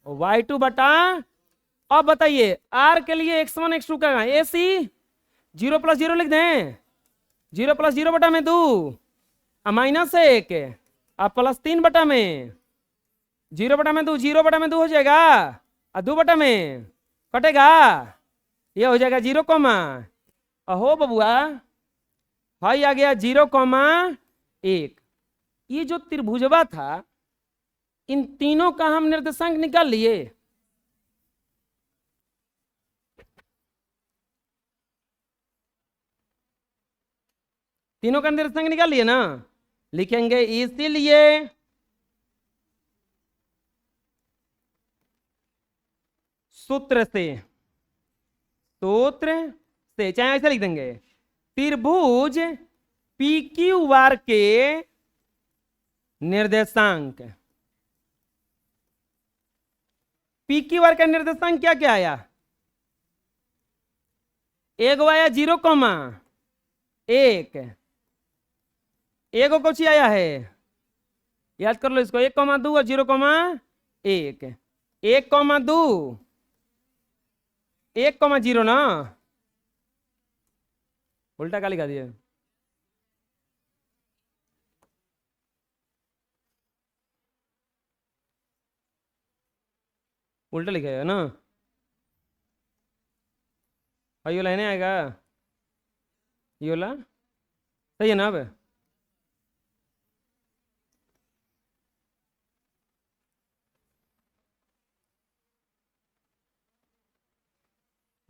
y2 बटा। अब बताइए आर के लिए x1 x2 का ए सी 0 + 0 लिख दें। 0 + 0 बटा में 2 -1 और +3 बटा में 0 बटा में 2, 0 बटा में 2 हो जाएगा और 2 बटा में कटेगा, ये हो जाएगा 0, अहो बबुआ हाई आ गया 0,1। ये जो त्रिभुजवा था इन तीनों का हम निर्देशांक निकाल लिए। तीनों का निर्देशांक निकाल लिए ना। लिखेंगे इसीलिए सूत्र से चाहे ऐसे लिख देंगे, त्रिभुज पी क्यू आर के निर्देशांक। पी क्यू आर का निर्देशांक क्या क्या आया? एक आया 0,1, एगो कौची आया है याद कर लो इसको, 1,2 और 0,1। 1,2 1,0 ना, उल्टा का लिखा दिया। उल्टा लिखा है ना, ये वाला है ना आएगा, ये वाला सही है ना। अब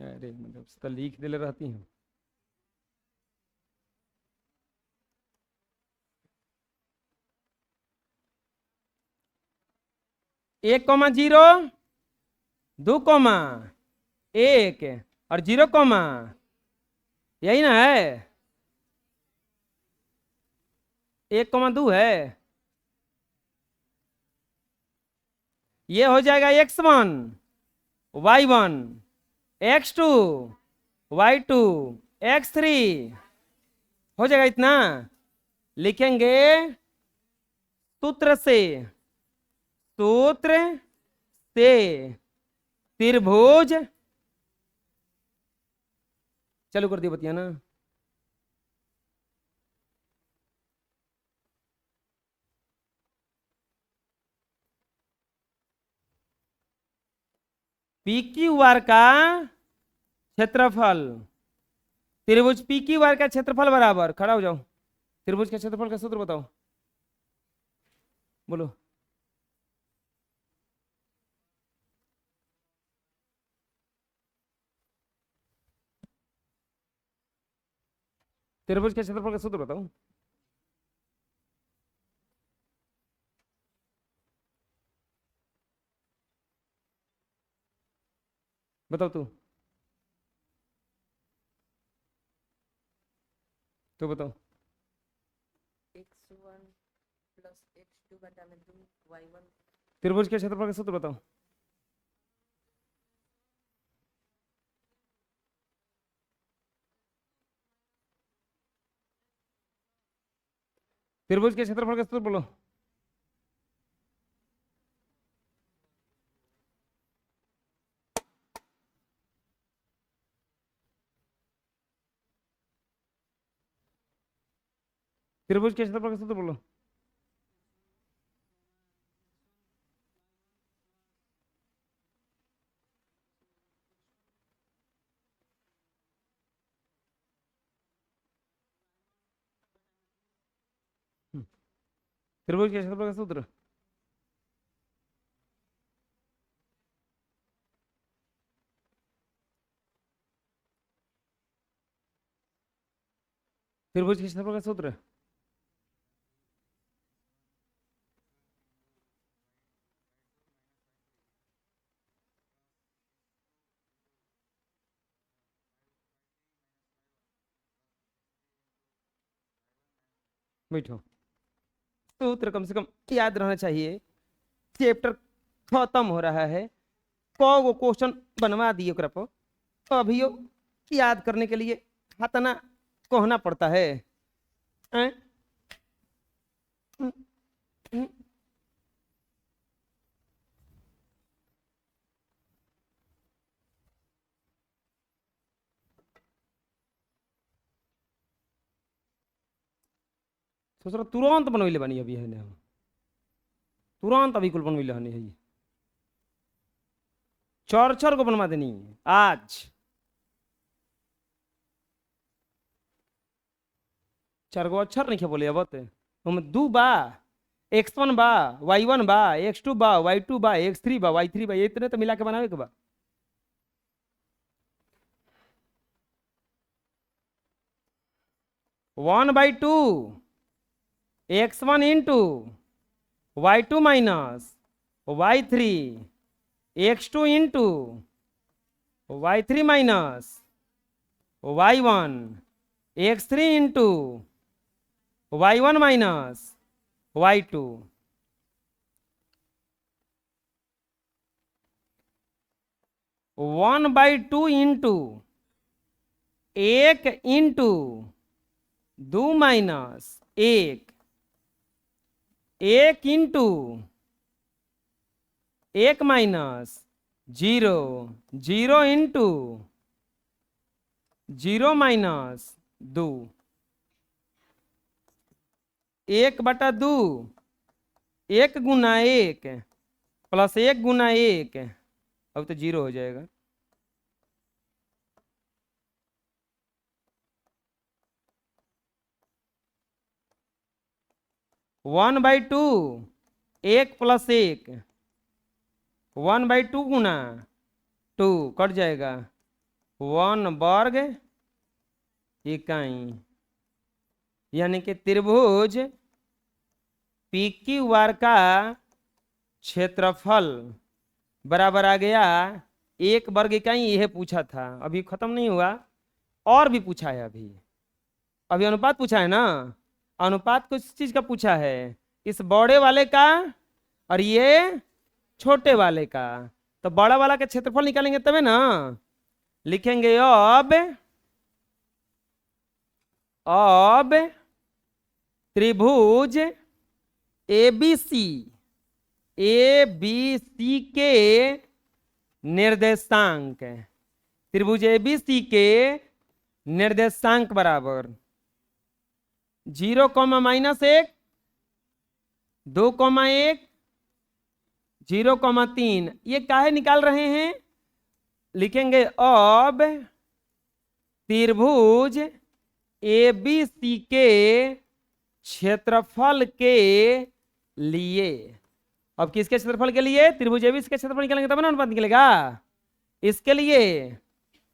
अरे मतलब उसका लिख दे रहती हैं। एक 0, 2,1 और 0, यही ना है, 1,2 है। ये हो जाएगा x1 y1 x2 y2 x3 हो जाएगा इतना। लिखेंगे सूत्र से त्रिभुज, चालू कर दिया बतिया ना। पी क्यू आर का क्षेत्रफल त्रिभुज पी क्यू आर का क्षेत्रफल बराबर, खड़ा हो जाओ, त्रिभुज का क्षेत्रफल का सूत्र बताओ, बोलो। त्रिभुज के क्षेत्रफल का सूत्र बताओ। बताओ तू, तो बताओ। x1 प्लस x2 बटा में 2 y1। त्रिभुज के क्षेत्रफल का सूत्र बताओ। त्रिभुज के क्षेत्रफल का सूत्र बोलो। त्रिभुज के क्षेत्रफल का सूत्र बोलो। त्रिभुज के क्षेत्रफल का सूत्र। त्रिभुज के क्षेत्रफल का सूत्र। बैठो, सूत्र कम से कम याद रहना चाहिए। चैप्टर खत्म हो रहा है, को क्वेश्चन बनवा दिए ओकरा पर, तो अभी याद करने के लिए खतना कहना पड़ता है। हैं? सोच रहा तुरंत बनवैले बनी अभी है ना, तुरंत अभी कुल बनवैले हनी है, चार चार को बनवा देनी आज। चार गो अक्षर नहीं बोले अब हम दू बा, x1 बा, y1 बा, x2 बा, y2 बा, x3 बा, y3 बा, ये इतने तो मिला के बनावे के बा। One by to x1 into y2 minus y3, x2 into y3 minus y1, x3 into y1 minus y2। One by two into एक इंटू दो माइनस एक, एक इंटू एक minus zero, zero into zero minus दो, एक बटा दो, एक गुना एक प्लस एक गुना एक, अब तो जीरो हो जाएगा। वन बाई टू, एक प्लस एक, वन बाई टू गुना टू कट जाएगा, वन वर्ग इकाई, यानी कि त्रिभुज पी क्यू आर का क्षेत्रफल बराबर आ गया एक वर्ग इकाई। यह पूछा था, अभी खत्म नहीं हुआ, और भी पूछा है। अभी अभी अनुपात पूछा है ना, अनुपात किस चीज का पूछा है, इस बड़े वाले का और ये छोटे वाले का। तो बड़ा वाला का क्षेत्रफल निकालेंगे तबे ना, लिखेंगे अब त्रिभुज एबीसी, एबीसी के निर्देशांक, त्रिभुज एबीसी के निर्देशांक बराबर 0, माइनस एक, 2, 1, 0, 3। ये काहे निकाल रहे हैं, लिखेंगे अब त्रिभुज एबीसी के क्षेत्रफल के लिए, अब किसके क्षेत्रफल के लिए? त्रिभुज एबीसी के क्षेत्रफल निकालेंगे तब ना अनुपात निकलेगा। इसके लिए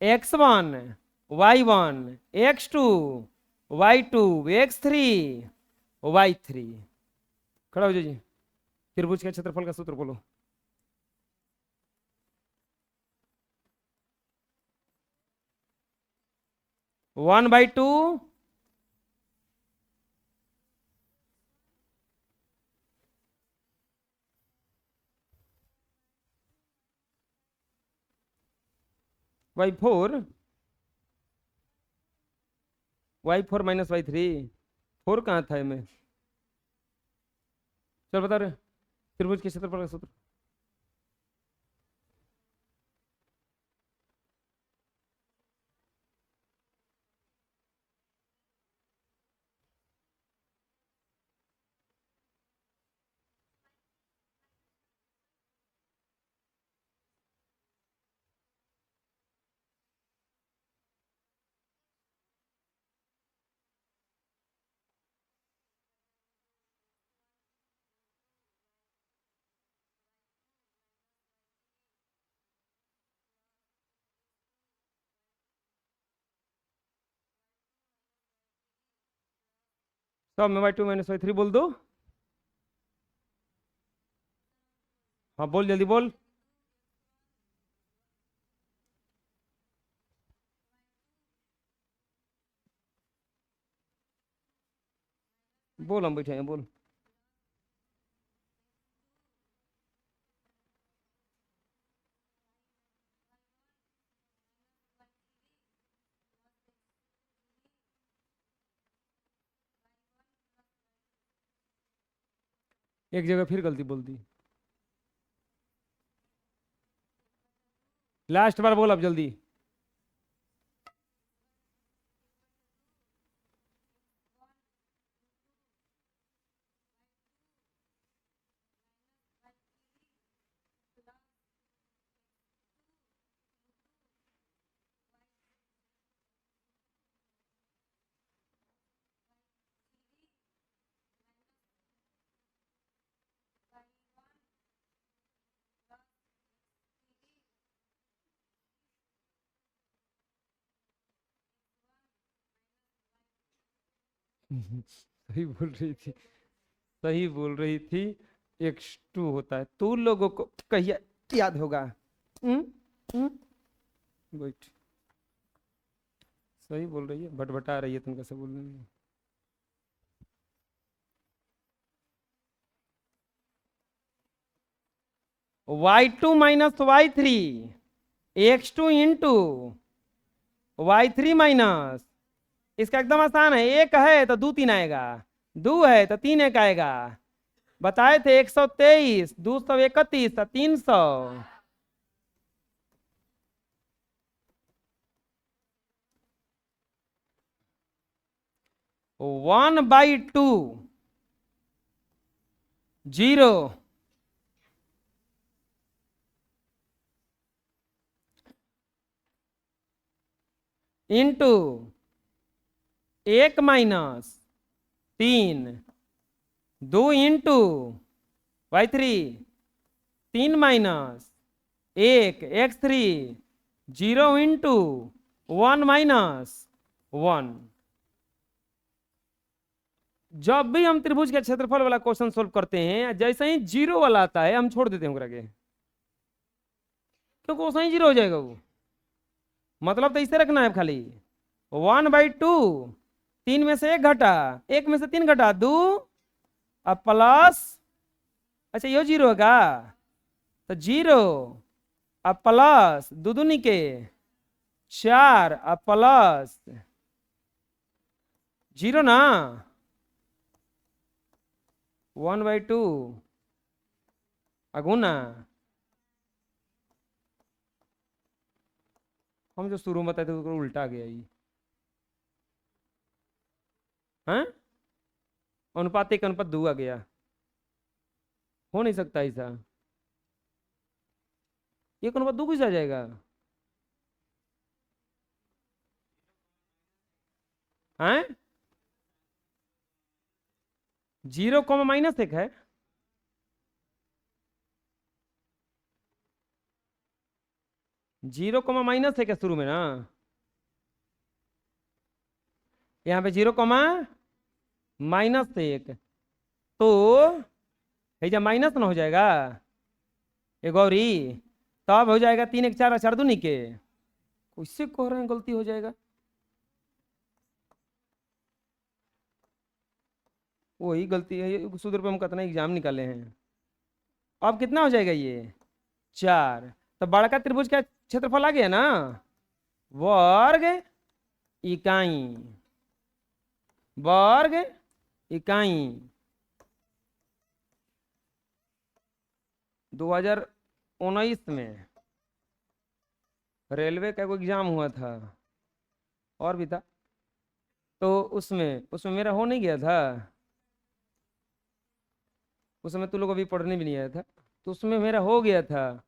x1 y1 x2 y2 x3 y3। खड़ा हो जाइए जी। त्रिभुज के क्षेत्रफल का सूत्र बोलो। One by two y four, y4 minus y3। Four कहाँ था में? चल बता रहे त्रिभुज के क्षेत्रफल का सूत्र। सब में y2 माइनस y3 बोल दो। हाँ बोल, जल्दी बोल। बोल, हम बैठे हैं, बोल। एक जगह फिर गलती बोल दी। लास्ट बार बोल अब जल्दी। सही बोल रही थी, सही बोल रही थी। x2 होता है। तू लोगों को कहिए याद होगा। वेट, सही बोल रही है, बटबटा रही है, तुम कैसे बोल रही है? y2 minus y3 x2 into y3 minus, इसका एकदम आसान है। एक है तो दो तीन आएगा, दो है तो तीन एक आएगा। बताए थे 123, 231, 300। 1/2 0 into 1 minus 3, 2 into y3 3 minus 1 x3 0 into 1 minus 1। जब भी हम त्रिभुज के क्षेत्रफल वाला क्वेश्चन सोल्व करते हैं, जैसे ही जीरो वाला आता है हम छोड़ देते हैं ओकरा के, क्योंकि वो सही जीरो हो जाएगा। वो मतलब तो इसे रखना है खाली 1/2, 3 में से 1 घटा, 1 में से 3 घटा 2, अब प्लस, अच्छा ये जीरो होगा तो 0, अब प्लस 2 दूनी के 4, अब प्लस 0 ना 1/2 अगुना। हम जो शुरू में बताए थे तो उल्टा आ गया ये। हैं? अनुपात 1 अनुपात 2 आ गया। हो नहीं सकता ऐसा। 1 अनुपात 2 कैसे आ जाएगा? हैं? 0,-1 है। (0,-1 है शुरू में ना, यहाँ पे 0,-1 तो जब माइनस ना हो जाएगा ये गौरी, तब हो जाएगा 3 1 4 4 दूनी के। उससे कह रहे हैं गलती हो जाएगा, वही गलती है। सूत्र पे हम कितना एग्जाम निकाले हैं। अब कितना हो जाएगा ये 4। तो बड़का त्रिभुज का क्षेत्रफल आ गया ना, वर्ग इकाई, वर्ग इकाई। 2019 में रेलवे का कोई एग्जाम हुआ था और भी था, तो उसमें मेरा हो नहीं गया था। उस समय तू लोग अभी पढ़ने भी नहीं आया था, तो उसमें मेरा हो गया था।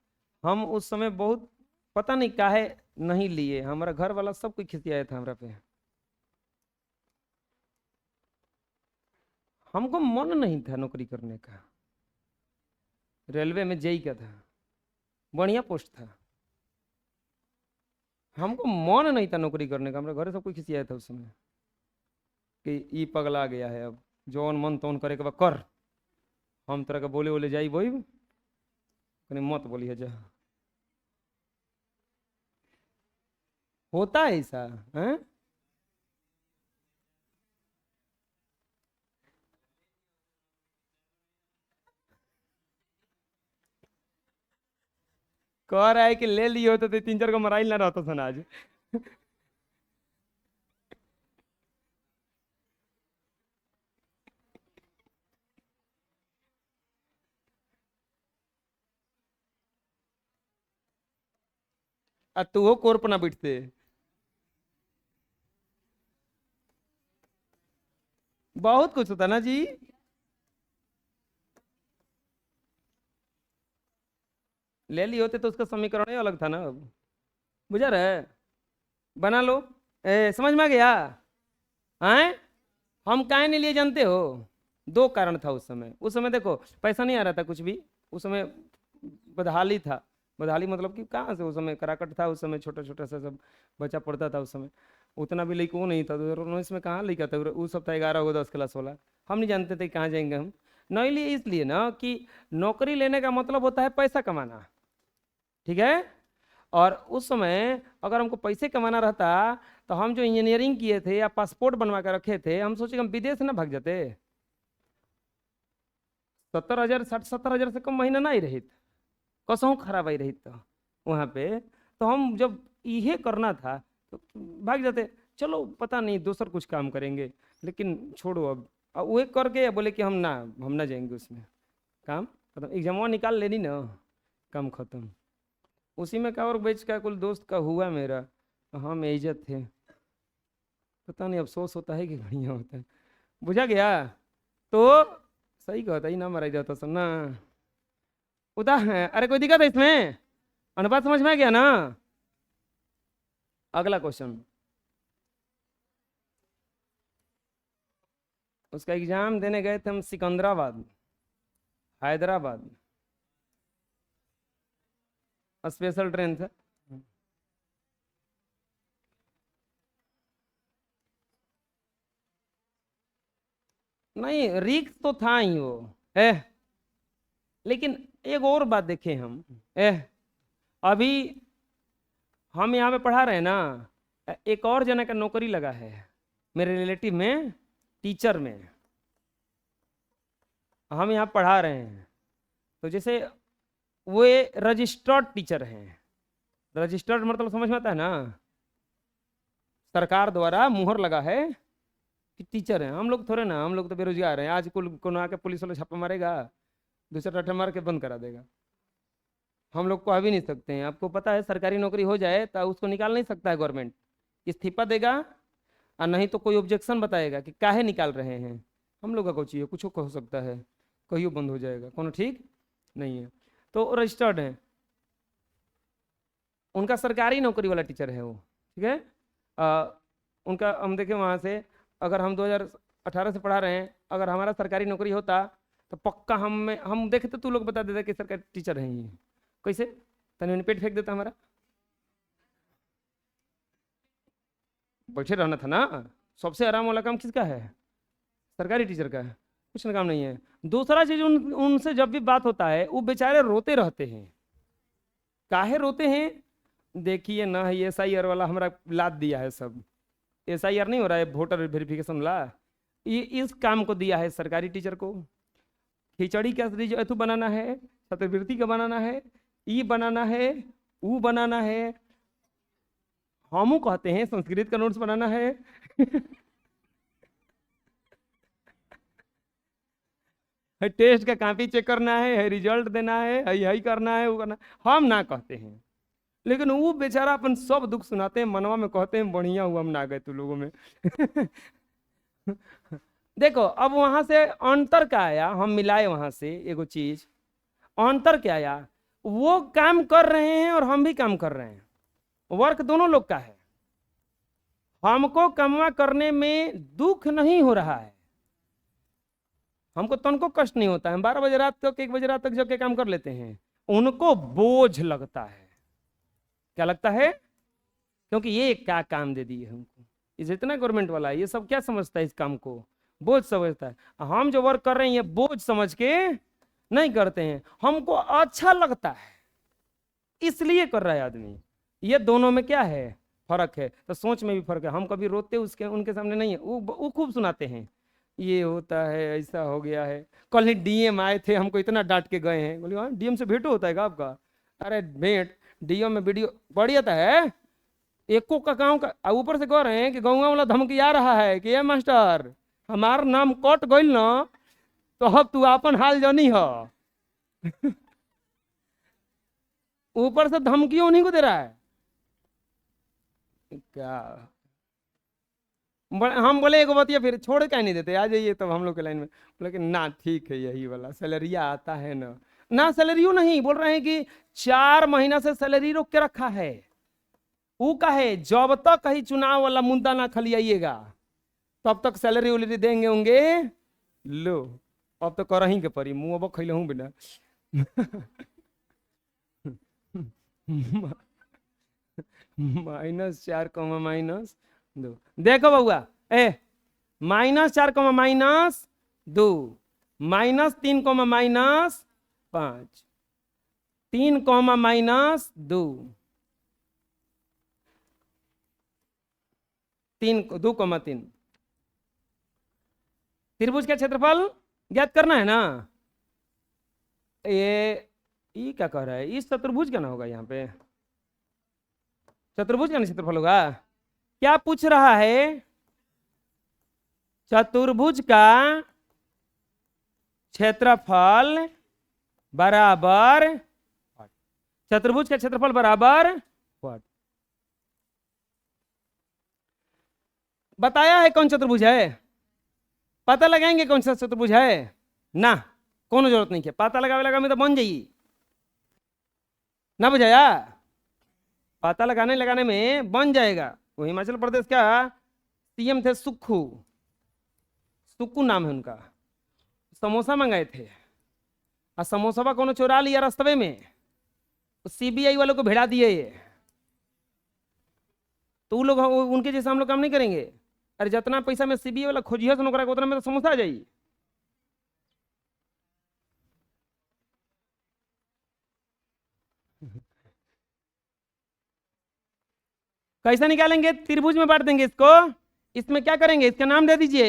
हम उस समय बहुत पता नहीं काहे नहीं लिए, हमारा घर वाला सब कोई खिसियाया था हमरा पे। हमको मन नहीं था नौकरी करने का। रेलवे में जेई का था, बढ़िया पोस्ट था, हमको मन नहीं था नौकरी करने का। हमारे घर सब कोई खिसियाया था उस समय कि ई पगला गया है, अब जौन मन तौन करे के बा कर। हम तरह का बोले बोले जाई वही कहीं मत बोली है जा। होता है ऐसा है? कह रहा है कि ले लियो तो 3 4 को मराइल ना रहता सन आज। आ तू हो कोर्प ना बिठते। बहुत कुछ होता ना जी। ले लिए होते तो उसका समीकरण ही अलग था ना। अब बुझा रहे, बना लो। समझ में आ गया? हैं? हम काहे नहीं लिए जानते हो? 2 कारण था उस समय। उस समय देखो पैसा नहीं आ रहा था कुछ भी। उस समय बदहाली था। बदहाली मतलब कि कहाँ से, उस समय कराकट था, उस समय छोटा छोटा सा सब बच्चा पढ़ता था उस समय। उतना भी लड़को नहीं था 2019 में, कहाँ लड़का था उस सब था 11 होगा 10 क्लास वाला। हम नहीं जानते थे कहाँ जाएंगे हम। नहीं लिए इसलिए ना कि नौकरी लेने का मतलब होता है पैसा कमाना, ठीक है। और उस समय अगर हमको पैसे कमाना रहता तो हम जो इंजीनियरिंग किए थे या पासपोर्ट बनवा कर रखे थे, हम सोचे हम विदेश ना भाग जाते। 70,000 60-70,000 से कम महीना ना ही रही, कसों खराब आई रही तो वहाँ पे। तो हम जब ये करना था तो भाग जाते। चलो पता नहीं दूसर कुछ काम करेंगे, लेकिन छोड़ो अब वो करके बोले कि हम ना जाएंगे उसमें। काम खत्म, एग्जाम निकाल लेनी ना, काम खत्म। उसी में का और बेच का कुल दोस्त का हुआ मेरा, हम इज्जत थे। पता नहीं अफसोस होता है कि बढ़िया होता है। बुझा गया? तो सही कहता ही ना मरा जाता सब ना। उदा है, अरे कोई दिक्कत है इसमें? अनुपात समझ में आ गया ना? अगला क्वेश्चन, उसका एग्जाम देने गए थे हम सिकंदराबाद, हैदराबाद, स्पेशल ट्रेन था। नहीं रिक्स तो था ही वो है, लेकिन एक और बात देखें हम। अभी हम यहाँ पे पढ़ा रहे हैं ना, एक और जना का नौकरी लगा है मेरे रिलेटिव में, टीचर में। हम यहाँ पढ़ा रहे हैं तो जैसे वो रजिस्टर्ड टीचर हैं। रजिस्टर्ड मतलब समझ में आता है ना, सरकार द्वारा मुहर लगा है कि टीचर हैं। हम लोग थोड़े ना, हम लोग तो बेरोजगार हैं। आज कुल को आके पुलिस वाला छापा मारेगा, दूसरा टट्टा मार के बंद करा देगा। हम लोग को आ भी नहीं सकते हैं। आपको पता है सरकारी नौकरी हो जाए तो उसको निकाल नहीं सकता है गवर्नमेंट, इस्तीफा देगा और नहीं तो कोई ऑब्जेक्शन बताएगा कि काहे निकाल रहे हैं। हम लोग का कुछ ही कुछ हो सकता है, कहियो बंद हो जाएगा, कोनो ठीक नहीं है। तो रजिस्टर्ड है, उनका सरकारी नौकरी वाला टीचर है वो, ठीक है। उनका हम देखें वहाँ से अगर हम 2018 से पढ़ा रहे हैं, अगर हमारा सरकारी नौकरी होता तो पक्का हम देखे तो तू लोग बता देता कि सरकारी टीचर हैं ये। कैसे तने पेट फेंक देता हमारा, बैठे रहना था ना। सबसे आराम वाला काम किसका है? सरकारी टीचर का है, कुछ ना काम नहीं है। दूसरा चीज उनसे जब भी बात होता है वो बेचारे रोते रहते हैं। काहे रोते हैं? देखिए ना, ये SIR वाला हमारा लाद दिया है सब। SIR नहीं हो रहा है, वोटर वेरिफिकेशन ला, ये इस काम को दिया है सरकारी टीचर को। खिचड़ी का अथु बनाना है, छात्रवृत्ति का बनाना है, ई बनाना है, वो बनाना है, हमू कहते हैं संस्कृत का नोट्स बनाना है टेस्ट का कॉपी चेक करना है, रिजल्ट देना है, यही करना है, वो करना। हम ना कहते हैं, लेकिन वो बेचारा अपन सब दुख सुनाते हैं, मनवा में कहते हैं बढ़िया हुआ हम ना गए तू लोगों में देखो अब वहां से अंतर क्या आया, हम मिलाए वहां से एगो चीज। अंतर क्या आया? वो काम कर रहे हैं और हम भी काम कर रहे हैं, वर्क दोनों लोग का है। हमको कमवा करने में दुख नहीं हो रहा है, हमको तनको कष्ट नहीं होता है। हम 12 बजे रात तक 1 बजे रात तक जब के काम कर लेते हैं, उनको बोझ लगता है। क्या लगता है? क्योंकि ये क्या काम दे दिए हमको, ये जितना गवर्नमेंट वाला है ये सब क्या समझता है, इस काम को बोझ समझता है। हम जो वर्क कर रहे हैं ये बोझ समझ के नहीं करते हैं, हमको अच्छा लगता है इसलिए कर रहा है आदमी। ये दोनों में क्या है? फर्क है। तो सोच में भी फर्क है। हम कभी रोते उसके उनके सामने नहीं है, वो खूब सुनाते हैं ये होता है, ऐसा हो गया है। कल ही DM आए थे, हमको इतना डांट के गए हैं। बोले हाँ DM से भेंट होता है क्या आपका? अरे भेंट DM में वीडियो बढ़िया था है, एको का गाँव का ऊपर से कह रहे हैं कि गाँव वाला धमकी आ रहा है कि ये मास्टर हमार नाम कट गइल ना तो अब तू अपन हाल जानी हो ऊपर से धमकी उन्हीं को दे रहा है क्या। हम बोले एक बतिया फिर छोड़ क्या नहीं देते, आ जाइए तब हम लोग के लाइन में। बोले कि ना ठीक है यही वाला सैलरिया आता है ना, ना सैलरियो नहीं बोल रहे हैं कि 4 महीना से सैलरी रोक के रखा है। वो का है जब तक कहीं चुनाव वाला मुद्दा ना खलियाइएगा तब तक सैलरी उलरी देंगे होंगे। लो अब तो कर ही के परी, मुँह अब खैल हूँ बिना -4, -2 देखो बउआ, -4, -2, -3, -5, 3, -2, 2,3। त्रिभुज का क्षेत्रफल ज्ञात करना है ना। ये क्या कह रहा है? इस चतुर्भुज का ना होगा, यहाँ पे चतुर्भुज का क्षेत्रफल होगा। क्या पूछ रहा है? चतुर्भुज का क्षेत्रफल बराबर, चतुर्भुज का क्षेत्रफल बराबर व्हाट? बताया है कौन चतुर्भुज है, पता लगाएंगे कौन सा चतुर्भुज है ना, कोनो जरूरत नहीं है, पता लगावे लगा में तो बन जाइए ना, बुझाया? पता लगाने में बन जाएगा। वो हिमाचल प्रदेश का CM थे सुक्खू, सुक्कू नाम है उनका। समोसा मंगाए थे और समोसा कोनो चुरा लिया रास्ते में, CBI वालों को भिड़ा दिए ये। तो लोग उनके जैसे हम लोग काम नहीं करेंगे। अरे जितना पैसा में CBI वाला खोजिए उतना में तो समोसा आ जाइए। कैसा निकालेंगे? त्रिभुज में बांट देंगे इसको। इसमें क्या करेंगे? इसका नाम दे दीजिए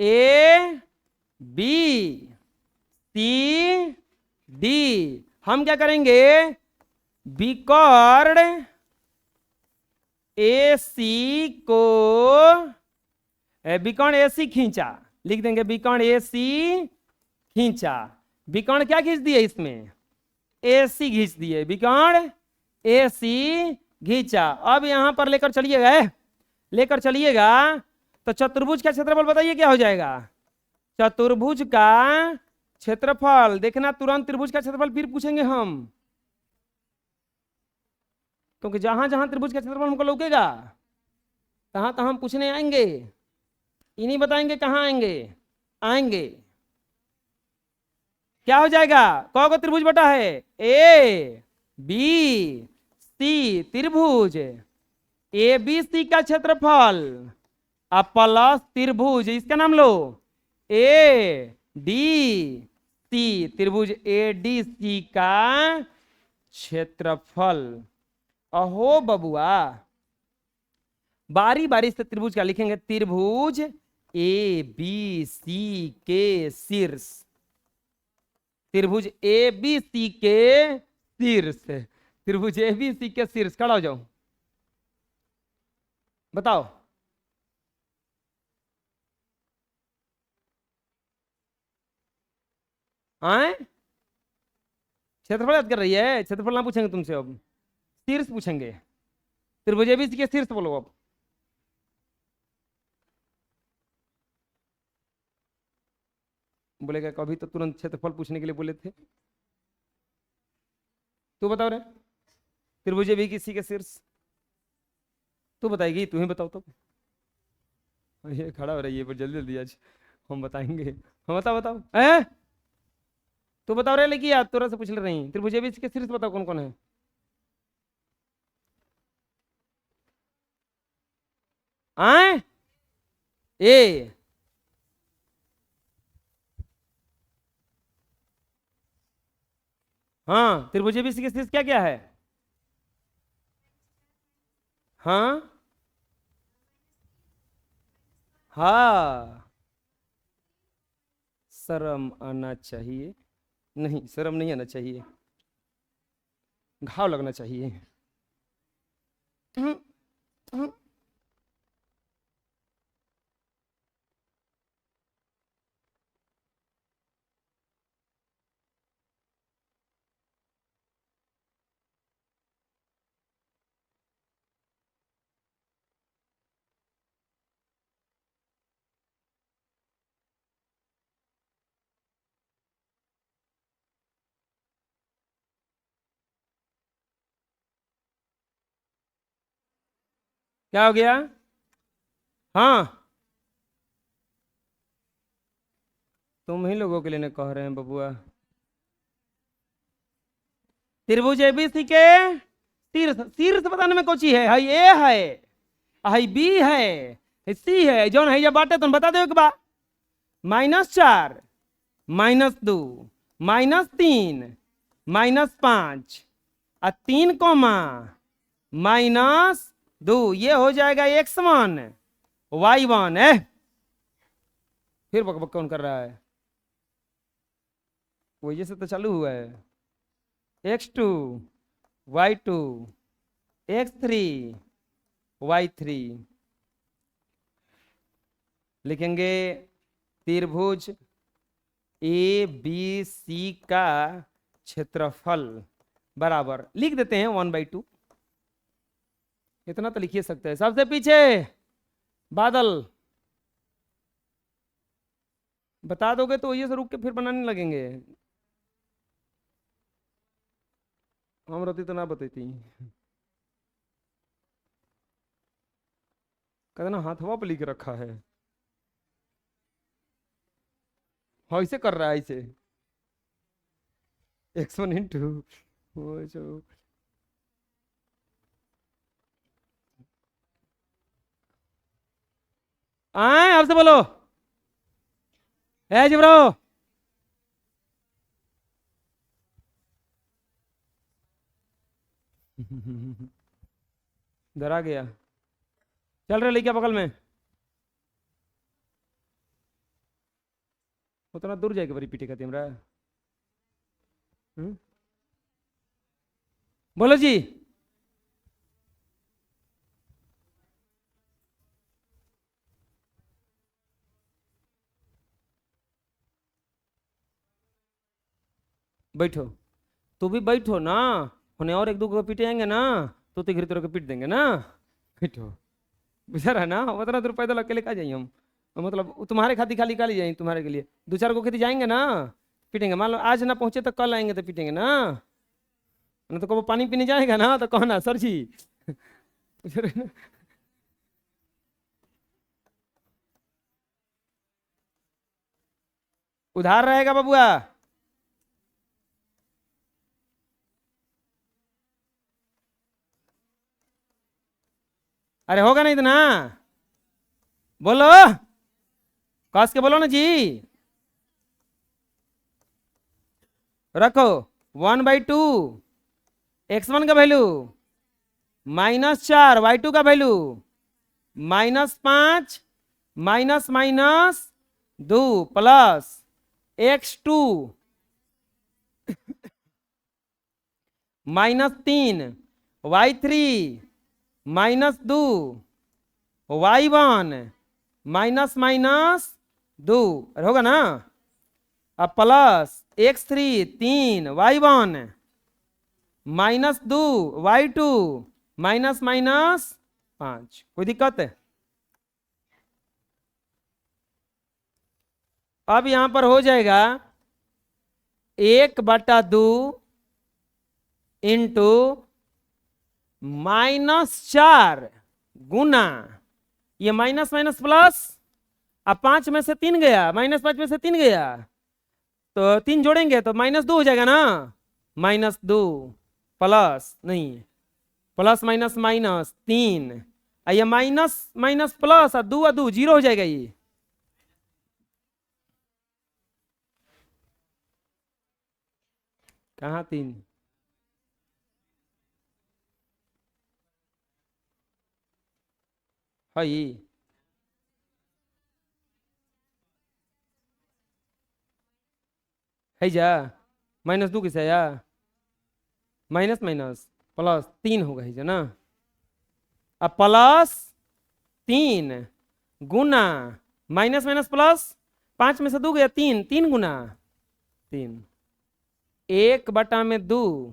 ABCD। हम क्या करेंगे? बिकॉर्ड AC को बिकॉर्ड AC खींचा, लिख देंगे बिकॉर्ड AC खींचा। बिकॉर्ड क्या खींच दिए? इसमें AC खींच दिए, बिकॉर्ड AC खींचा। अब यहां पर लेकर चलिएगा तो चतुर्भुज का क्षेत्रफल बताइए क्या हो जाएगा? चतुर्भुज का क्षेत्रफल देखना, तुरंत त्रिभुज का क्षेत्रफल फिर पूछेंगे हम, क्योंकि जहां जहां त्रिभुज का क्षेत्रफल हमको लौकेगा कहाँ तो हम पूछने आएंगे, ये नहीं बताएंगे कहाँ आएंगे, आएंगे। क्या हो जाएगा, कौ को त्रिभुज बटा है, ए बी सी त्रिभुज, ए बी सी का क्षेत्रफल अब प्लस त्रिभुज, इसका नाम लो ए डी सी, त्रिभुज ए डी सी का क्षेत्रफल। अहो बबुआ, बारी बारी से त्रिभुज क्या लिखेंगे, त्रिभुज ए बी सी के शीर्ष, त्रिभुज ए बी सी के शीर्ष, त्रिभुज ए बी सी के शीर्ष। खड़ा हो जाओ, बताओ। आए, क्षेत्रफल याद कर रही है, क्षेत्रफल ना पूछेंगे तुमसे, अब शीर्ष पूछेंगे। त्रिभुज ए बी सी के शीर्ष बोलो अब। बोलेगा कभी तो तुरंत क्षेत्रफल पूछने के लिए बोले थे। तू बताओ रे, त्रिभुज ए बी सी के शीर्ष तू बताएगी, तू ही बताओ तो। ये खड़ा हो रही है पर जल्दी जल्दी आज हम बताएंगे। हम बताओ बताओ, तू बताओ रे, लेकिन याद तोरा से पूछ ले रही, त्रिभुज ए बी सी के शीर्ष बताओ कौन कौन है। आए ए हाँ, त्रिभुज ए बी सी के शीर्ष क्या क्या है, हाँ हाँ, शर्म आना चाहिए, नहीं शर्म नहीं आना चाहिए, घाव लगना चाहिए। क्या हो गया, हाँ तुम ही लोगों के लिए ना कह रहे हैं बबुआ। त्रिभुज एबीसी के शीर्ष, शीर्ष बताने में कोची है, हाई ए है, हाई बी है, सी है, जौन है ये बाटे तुम बता दो एक बार। -4 -2 -3 -5 और 3 कोमा -2, ये हो जाएगा x1 y1 है। फिर बक बक कौन कर रहा है, वही से तो चालू हुआ है। x2 y2 x3 y3 लिखेंगे त्रिभुज ए बी सी का क्षेत्रफल बराबर, लिख देते हैं 1/2, इतना तो लिखिए सकते हैं। सबसे पीछे बादल, बता दोगे तो ये से रुक के फिर बनाने लगेंगे, हम रहती तो ना बताती। कहना हाथवा पे लिख रखा है, हाँ ऐसे कर रहा है, ऐसे x1 वो जो आए आपसे बोलो, है जी ब्रो। डरा गया, चल रहे लेके बगल में, उतना दूर जाएगा बड़ी पीटे का तिमरा। बोलो जी, बैठो, तू भी बैठो ना, उन्हें और एक दो को पीटेंगे ना तो घिर तेरे को पीट देंगे ना, बैठो। बेचारा ना उतना दूर पैदल अकेले का जाइए हम, मतलब तुम्हारे खातिर खाली काली जाएंगे, तुम्हारे के लिए 2-4 को खेती जाएंगे ना पीटेंगे। मान लो आज ना पहुंचे तो कल आएंगे तो पीटेंगे ना, ना तो कब पानी पीने जाएगा ना तो कहना सर जी उधार रहेगा बबुआ। अरे होगा नहीं इतना, बोलो, कस के बोलो ना जी। रखो 1/2 x1 का वैल्यू -4 y2 का value -5 minus minus 2 plus x2 -3 y3 -2 y1 minus minus 2 होगा ना। अब प्लस x3 3 y1 -2 y2 -5। कोई दिक्कत है? अब यहां पर हो जाएगा 1/2 इंटू -4 गुना ये माइनस माइनस प्लस। अब 5 में से 3 गया, -5 में से 3 गया तो 3 जोड़ेंगे तो -2 हो जाएगा ना। -2 प्लस नहीं, प्लस माइनस माइनस 3, ये माइनस माइनस प्लस 2 2 0 हो जाएगा। ये कहाँ 3? है ये है जा -2 किसे या माइनस माइनस प्लस 3 होगा है ना। अब प्लस 3 गुना माइनस माइनस प्लस 5 में से 2 गया 3, 3 गुना 3 1/2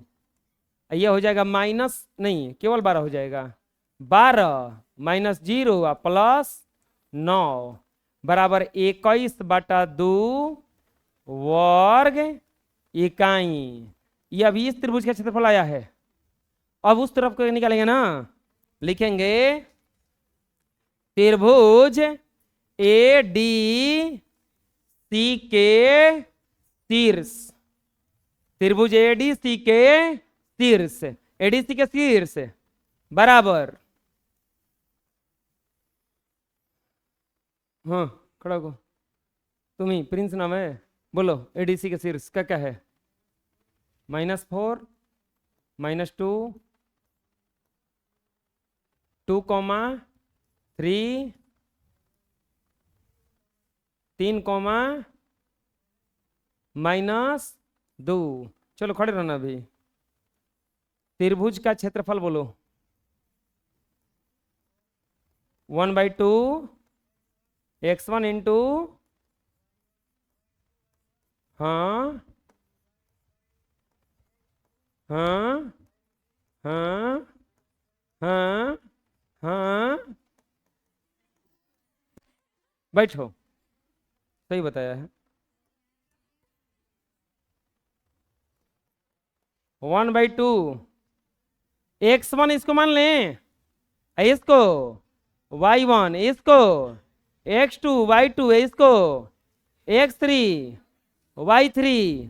यह हो जाएगा माइनस नहीं केवल 12 हो जाएगा। 12 -0 प्लस 9 बराबर 21/2 वर्ग इकाई। ये अभी इस त्रिभुज का क्षेत्रफल आया है। अब उस तरफ को निकालेंगे ना, लिखेंगे त्रिभुज ADC के शीर्ष, त्रिभुज ADC के शीर्ष, ADC के शीर्ष बराबर, हाँ खड़ा हो तुम ही, प्रिंस नाम है, बोलो ADC के शीर्ष क्या क्या है? -4 -2 2, 3 3, -2। चलो खड़े रहना अभी। त्रिभुज का क्षेत्रफल बोलो 1/2 x1 इंटू, हाँ हाँ हाँ हाँ हाँ, बैठो, सही बताया है। 1/2 x1 इसको मान लें, इसको y1, इसको x2 y2, इसको x3 y3,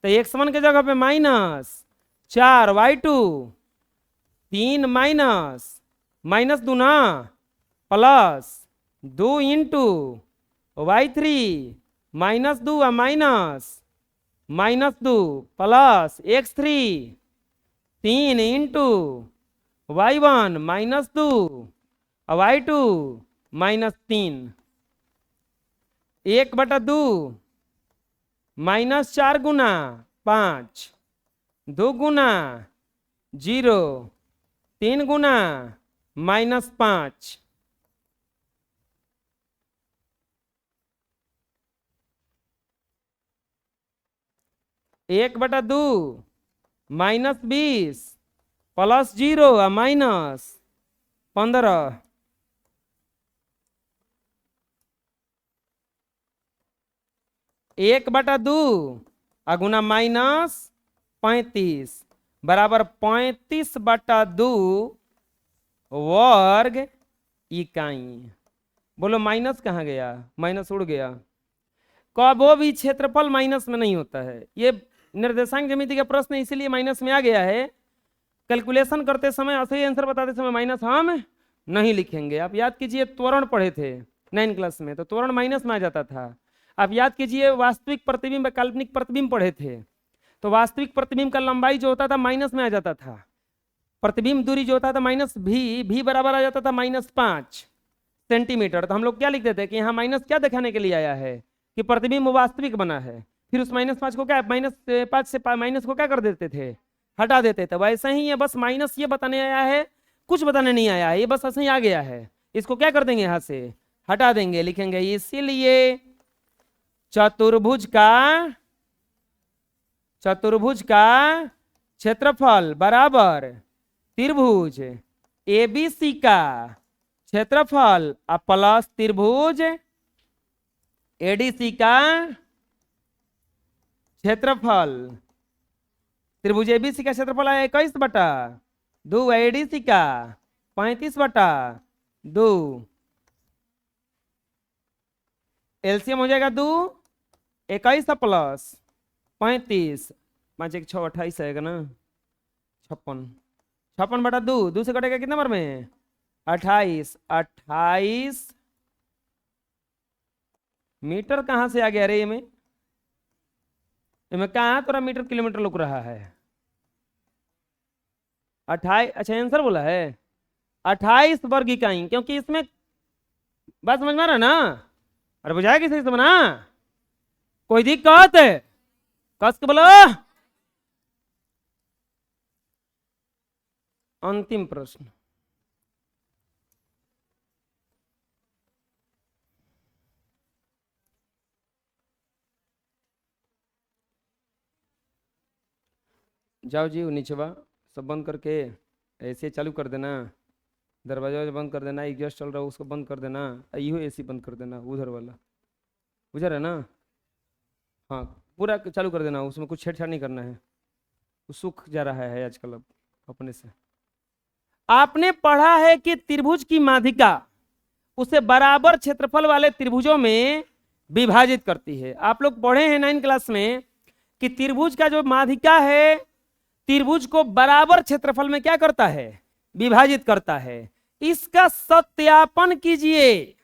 तो x1 के जगह पे -4 y2 3 -2 ना plus 2 into y3 -2 -2 plus x3 3 into y1 -2 y2 -3 1/2 -4 गुना 5 2 गुना 0 3 गुना -5 1/2 -20 प्लस 0 -15 1/2 गुना -35 बराबर 35/2 वर्ग इकाई। बोलो माइनस कहाँ गया? माइनस उड़ गया। कबो भी क्षेत्रफल माइनस में नहीं होता है। ये निर्देशांक ज्यामिति का प्रश्न इसीलिए माइनस में आ गया है। कैलकुलेशन करते समय, सही आंसर बताते समय माइनस हम नहीं लिखेंगे। आप याद कीजिए, त्वरण पढ़े थे 9 क्लास में, तो त्वरण माइनस में आ जाता था। आप याद कीजिए, वास्तविक प्रतिबिंब काल्पनिक प्रतिबिंब पढ़े थे, तो वास्तविक प्रतिबिंब का लंबाई जो होता था माइनस में आ जाता था। प्रतिबिंब दूरी जो होता था माइनस भी बराबर आ जाता था -5 सेंटीमीटर। तो हम लोग क्या लिखते थे कि यहाँ माइनस क्या दिखाने के लिए आया है कि प्रतिबिंब वास्तविक बना है। फिर उस -5 को क्या, -5 से माइनस को क्या कर देते थे, हटा देते थे। वैसे ही ये बस माइनस ये बताने आया है, कुछ बताने नहीं आया है, ये बस ऐसे ही आ गया है। इसको क्या कर देंगे, यहाँ से हटा देंगे, लिखेंगे इसीलिए चतुर्भुज का क्षेत्रफल बराबर त्रिभुज एबीसी का क्षेत्रफल प्लस त्रिभुज एडीसी का क्षेत्रफल। त्रिभुज एबीसी का क्षेत्रफल है 21/2, एडीसी का 35/2। एलसीएम हो जाएगा 2, 21 प्लस 35, 5 1 6 28 आएगा ना, 56/2, 2 से कटेगा कितने नंबर में, 28 मीटर कहाँ से आ गया रे, ये में कहाँ थोड़ा मीटर किलोमीटर लुक रहा है। 28, अच्छा आंसर बोला है 28 वर्ग इकाई, क्योंकि इसमें बात समझ में आ रहा है ना। अरे बुझाया किसी से बना, कोई दिक्कत है, कस के बोलो। अंतिम प्रश्न, जाओ जी नीचवा सब बंद करके ऐसे चालू कर देना, दरवाजा बंद कर देना, एग्जॉस्ट चल रहा है उसको बंद कर देना, इहो एसी बंद कर देना उधर वाला, बुझा रहा है ना। हाँ पूरा चालू कर देना, उसमें कुछ छेड़छाड़ नहीं करना है, वो सूख जा रहा है आजकल अब अपने से। आपने पढ़ा है कि त्रिभुज की माध्यिका उसे बराबर क्षेत्रफल वाले त्रिभुजों में विभाजित करती है। आप लोग पढ़े हैं 9 क्लास में कि त्रिभुज का जो माध्यिका है त्रिभुज को बराबर क्षेत्रफल में क्या करता है, विभाजित करता है। इसका सत्यापन कीजिए,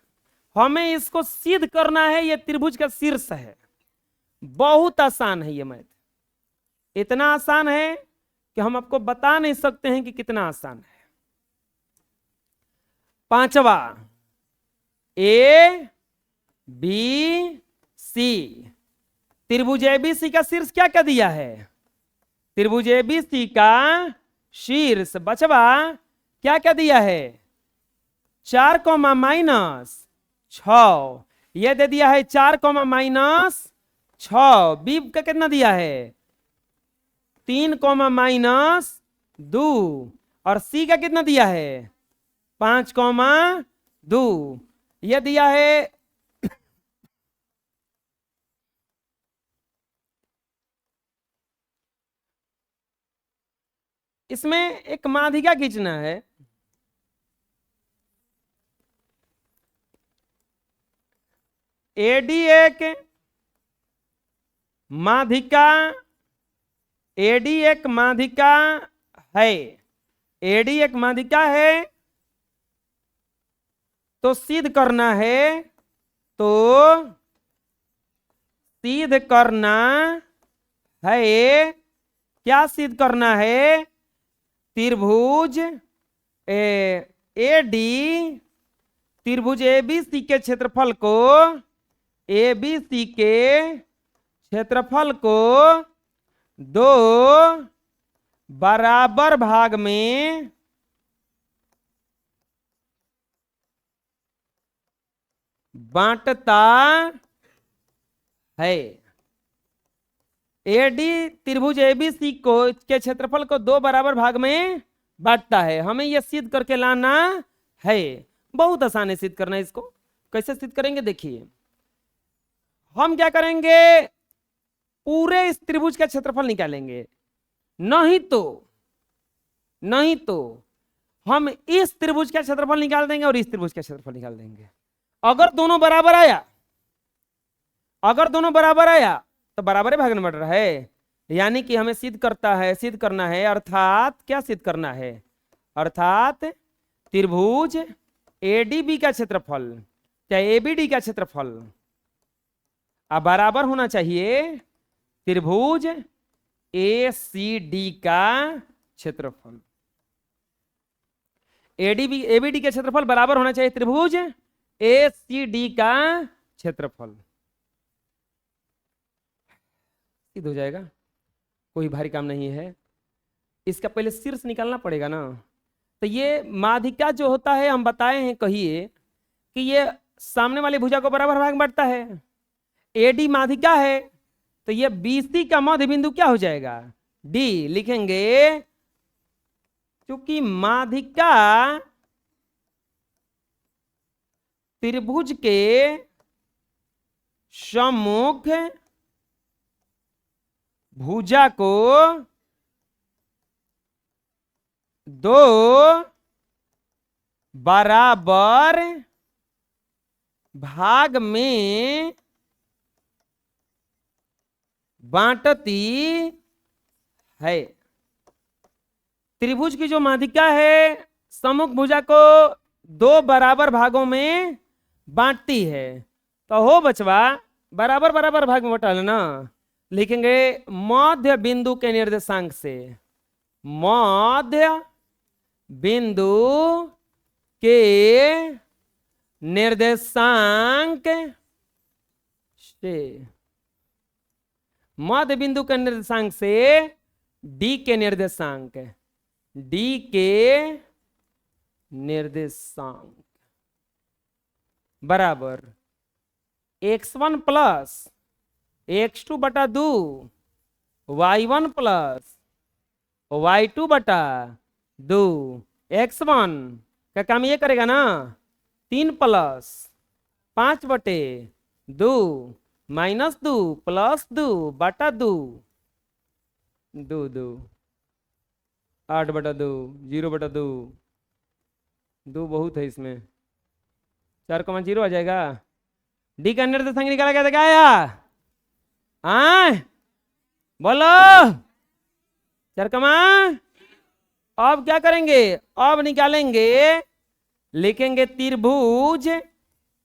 हमें इसको सिद्ध करना है। यह त्रिभुज का शीर्ष है, बहुत आसान है ये मैथ, इतना आसान है कि हम आपको बता नहीं सकते हैं कि कितना आसान है। पांचवा, ए बी सी, त्रिभुज एबीसी का शीर्ष क्या क्या दिया है, त्रिभुज एबीसी का शीर्ष बचवा क्या क्या दिया है, 4 -6, यह दे दिया है 4 -6। बी का कितना दिया है, 3 -2, और सी का कितना दिया है, 5,2। यह दिया है इसमें एक माध्यिका खींचना है, एडी एक माध्यिका, एडी एक माध्यिका है, एडी एक माध्यिका है, तो सिद्ध करना है, तो सिद्ध करना है, क्या सिद्ध करना है, त्रिभुज एडी त्रिभुज एबीसी के क्षेत्रफल को, एबीसी के क्षेत्रफल को 2 बराबर भाग में बांटता है। एडी त्रिभुज एबीसी को के क्षेत्रफल को 2 बराबर भाग में बांटता है। हमें यह सिद्ध करके लाना है, बहुत आसान है सिद्ध करना। इसको कैसे सिद्ध करेंगे देखिए, हम क्या करेंगे, पूरे इस त्रिभुज का क्षेत्रफल निकालेंगे, नहीं तो हम इस त्रिभुज का क्षेत्रफल निकाल देंगे और इस त्रिभुज का क्षेत्रफल निकाल देंगे। अगर दोनों बराबर आया, अगर दोनों बराबर आया तो बराबर भाग में बढ़ रहा है, यानी कि हमें सिद्ध करना है, अर्थात क्या सिद्ध करना है, अर्थात त्रिभुज एडीबी का क्षेत्रफल क्या एबीडी का क्षेत्रफल अब बराबर होना चाहिए त्रिभुज एसीडी का क्षेत्रफल। एबीडी का क्षेत्रफल बराबर होना चाहिए त्रिभुज एसीडी का क्षेत्रफल। सिद्ध हो जाएगा, कोई भारी काम नहीं है। इसका पहले शीर्ष निकालना पड़ेगा ना। तो ये माध्यिका जो होता है हम बताए हैं, कहिए कि ये सामने वाली भुजा को बराबर भाग में बांटता है। एडी माध्यिका है तो ये बीसी का मध्य बिंदु क्या हो जाएगा, डी लिखेंगे। क्योंकि माध्यिका त्रिभुज के सम्मुख भुजा को दो बराबर भाग में बांटती है। त्रिभुज की जो माध्यिका है सम्मुख भुजा को दो बराबर भागों में बांटती है। तो हो बचवा बराबर बराबर भाग में बटा लेना, लिखेंगे मध्य बिंदु के निर्देशांक से, मध्य बिंदु के निर्देशांक से, मध्य बिंदु के निर्देशांक से डी के निर्देशांक, डी के निर्देशांक बराबर x1 प्लस x2 बटा 2 y1 प्लस y2 बटा 2 x1 का काम ये करेगा ना 3 प्लस 5 बटे 2 माइनस 2 प्लस 2 बटा 2 2 2 8 बटा 2 0 बटा 2 2 बहुत है इसमें, 4,0 आ जाएगा। डी का निर्देशांक निकाला गया था क्या आया, बोलो 4, अब क्या करेंगे, अब निकालेंगे, लिखेंगे त्रिभुज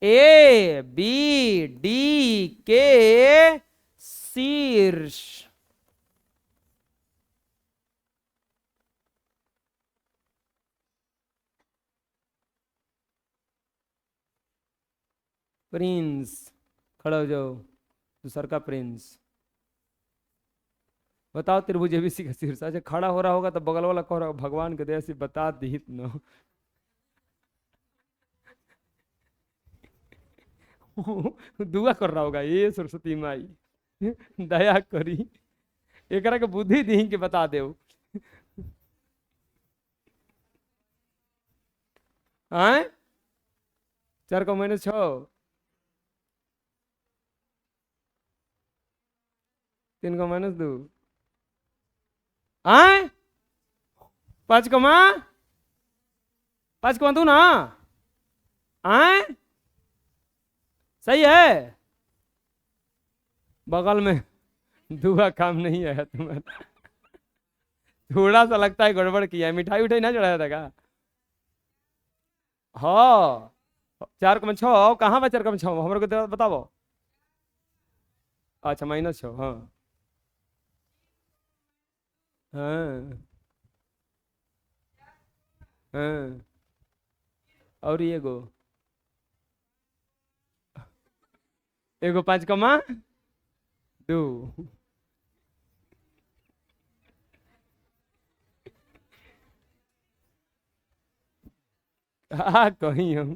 ए बी डी के शीर्ष प्रिंस, खड़ा हो जाओ, दूसर का प्रिंस बताओ त्रिभुज एबीसी का शीर्ष। अच्छा खड़ा हो रहा होगा तो बगल वाला कह रहा भगवान के दया से बता दी न दुआ कर रहा होगा, ये सरस्वती माई दया करी एकरा के बुद्धि दी के बता दे। 4 को -6 3 को -2 5 को 2 ना सही है। बगल में दुआ काम नहीं आया तुम्हारा, थोड़ा सा लगता है गड़बड़ किया है। मिठाई उठाई ना चढ़ाया था क्या, हाँ 4 को 6 कहाँ बा, 4 को 6 हमारे को बताओ। अच्छा -6 हाँ हाँ हाँ और ये एगो 5 को 2 कहीं हम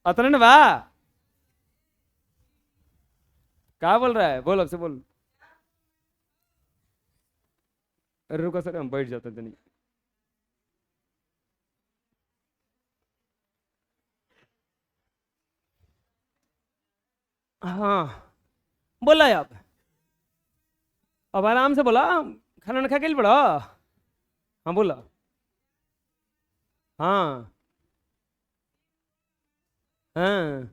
अतने न बा, क्या बोल रहा है, बोल अब से बोल। अरे रुको सर हम बैठ जाते थे नहीं। हाँ बोला अब आराम से बोला, खाना ना खा के बड़ा। हाँ बोला, हाँ हाँ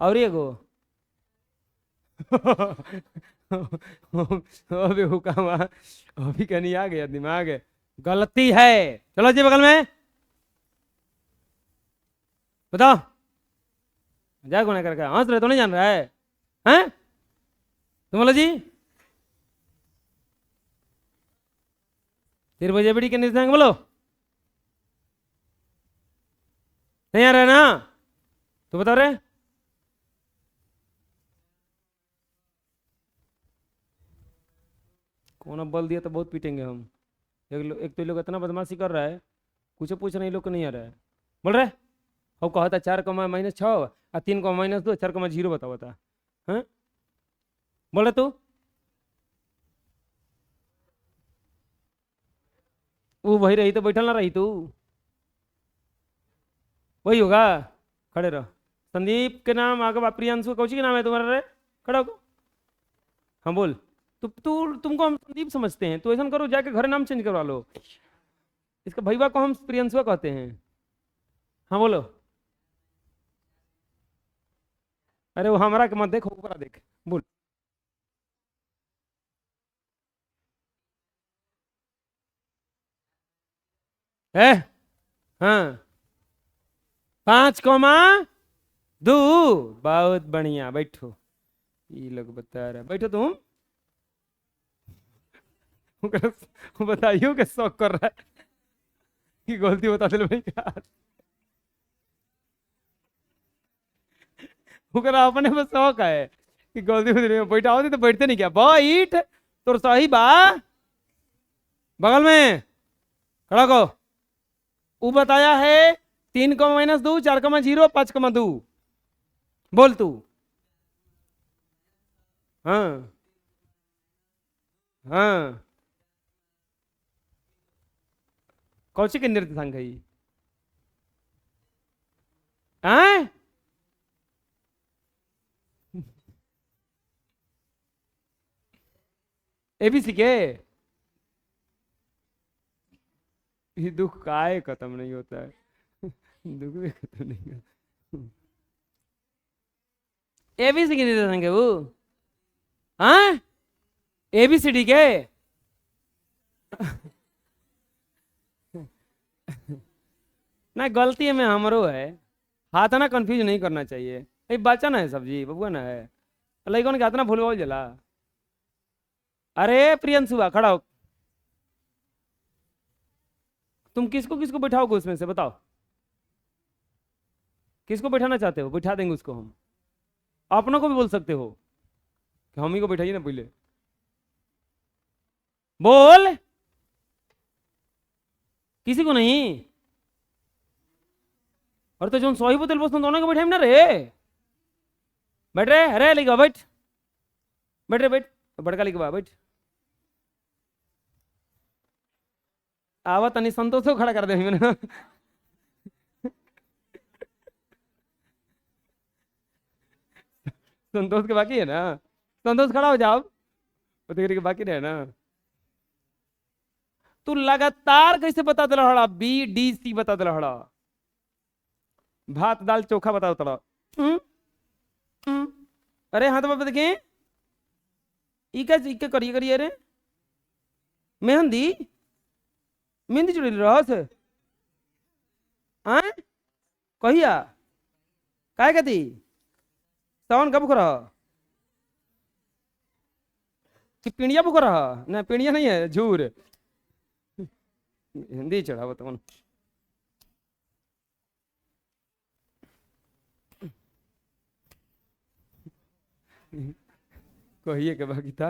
और एगो अभी हुक्म अभी कहीं आ गया दिमाग, गलती है। चलो जी बगल में बताओ, जा गुना करके हंस रहे तो नहीं जान रहा है, हैं? तुम बोलो जी, 3 बजे बड़ी के निर्देशांक बोलो, नहीं आ रहा है ना? तो बता रहे कौन, अब बोल दिया तो बहुत पीटेंगे हम। एक तो ये लोग इतना बदमाशी कर रहा है, कुछ पूछ नहीं, लोग को नहीं आ रहा है। बोल रहे अब कहा था 4,-6 और 3,-2, 4,0 बताओ बता, हाँ? बोल रहे तू वो वही रही तो बैठल ना रही तू, वही होगा। खड़े रहो। संदीप के नाम आगे प्रियांशु कौची के नाम है तुम्हारा रे? खड़ा हो। हाँ बोल। तुमको हम संदीप समझते हैं, तो ऐसा करो जाके घर नाम चेंज करवा लो। इसका भैया को हम प्रियंशुआ कहते हैं। हाँ बोलो। अरे वो हमारा के मत देख, ऊपर देख, बोल। है हाँ, 5,2। बहुत बढ़िया, बैठो। ये लोग बता रहे, बैठो तुम। वो बताइयो के शौक कर रहा है कि गलती बता दे भाई क्या। ओकरा अपने में शौक है कि गलती बता दे, बैठा होती तो बैठते नहीं क्या, बैठ तो सही बा। बगल में खड़ा को। वो बताया है 3,-2, 4,0, 5,2। बोल तू। हाँ हाँ, कौची के निर्देशांक है ये? हाँ? एबीसी के ये दुख काहे खत्म नहीं होता है। दुख भी खत्म नहीं होता। एबीसी के निर्देशांक है वो? हाँ, एबीसीडी के। ना गलती में हमरो है, हाथ ना कंफ्यूज नहीं करना चाहिए। ये बच्चा ना है सब्जी बबुआ ना है, लड़कों के हाथ ना भूल जला। अरे प्रियंशुआ खड़ा हो। तुम किसको किसको बैठाओगे उसमें से बताओ, किसको बैठाना चाहते हो? बैठा देंगे उसको हम। अपनों को भी बोल सकते हो कि हम ही को बैठाइए ना पहले। बोल। किसी को नहीं? और तो जो सही बोतल बस दोनों को बैठाई ना रे। बैठ रे, अरे लिखा बैठ, बैठ रे बैठ, बड़का लिखवा बैठ। आवा तनी संतोष को खड़ा कर दे मैंने। संतोष के बाकी है ना? संतोष खड़ा हो जाओ, के बाकी रहे ना। तू लगातार कैसे बता दे रहा? BDC बता दे रहा, भात दाल चोखा बता दे। अरे हाँ तो बाबा देखें, इका करिए करिए। अरे मेहंदी मेहंदी जुड़ी रहस हाँ, कहिया काय कहती सावन कब कर कि पिंडिया बुक रहा ना? पिंडिया नहीं है, झूर। हिंदी चढ़ावा तुम। कहिए के बाकी था,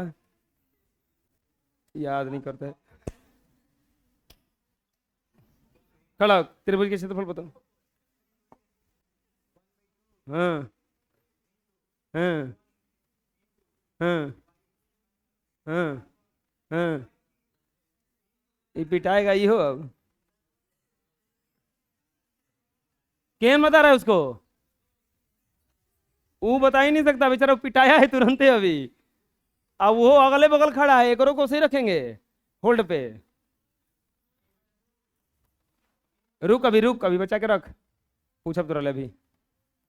याद नहीं करता है। खड़ा त्रिभुज के क्षेत्रफल बताओ। हाँ हाँ हाँ हाँ हाँ, ये पिटाएगा ये हो। अब केन बता रहा है उसको? वो बता ही नहीं सकता बेचारा, पिटाया है तुरंत ही अभी। अब वो अगले बगल खड़ा है, एक को सही रखेंगे होल्ड पे। रुक अभी, रुक अभी, बचा के रख। पूछ अब तो अभी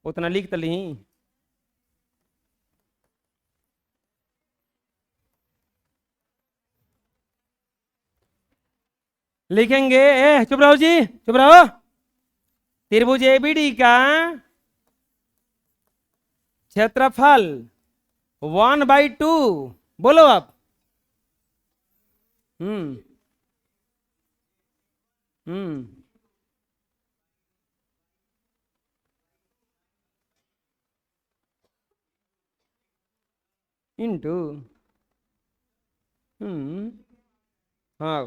उतना लिख तो ली। लिखेंगे चुप रहो जी, चुप रहो। त्रिभुज एबीडी का क्षेत्रफल 1/2, बोलो आप। हम्म हम्म इंटू हाँ,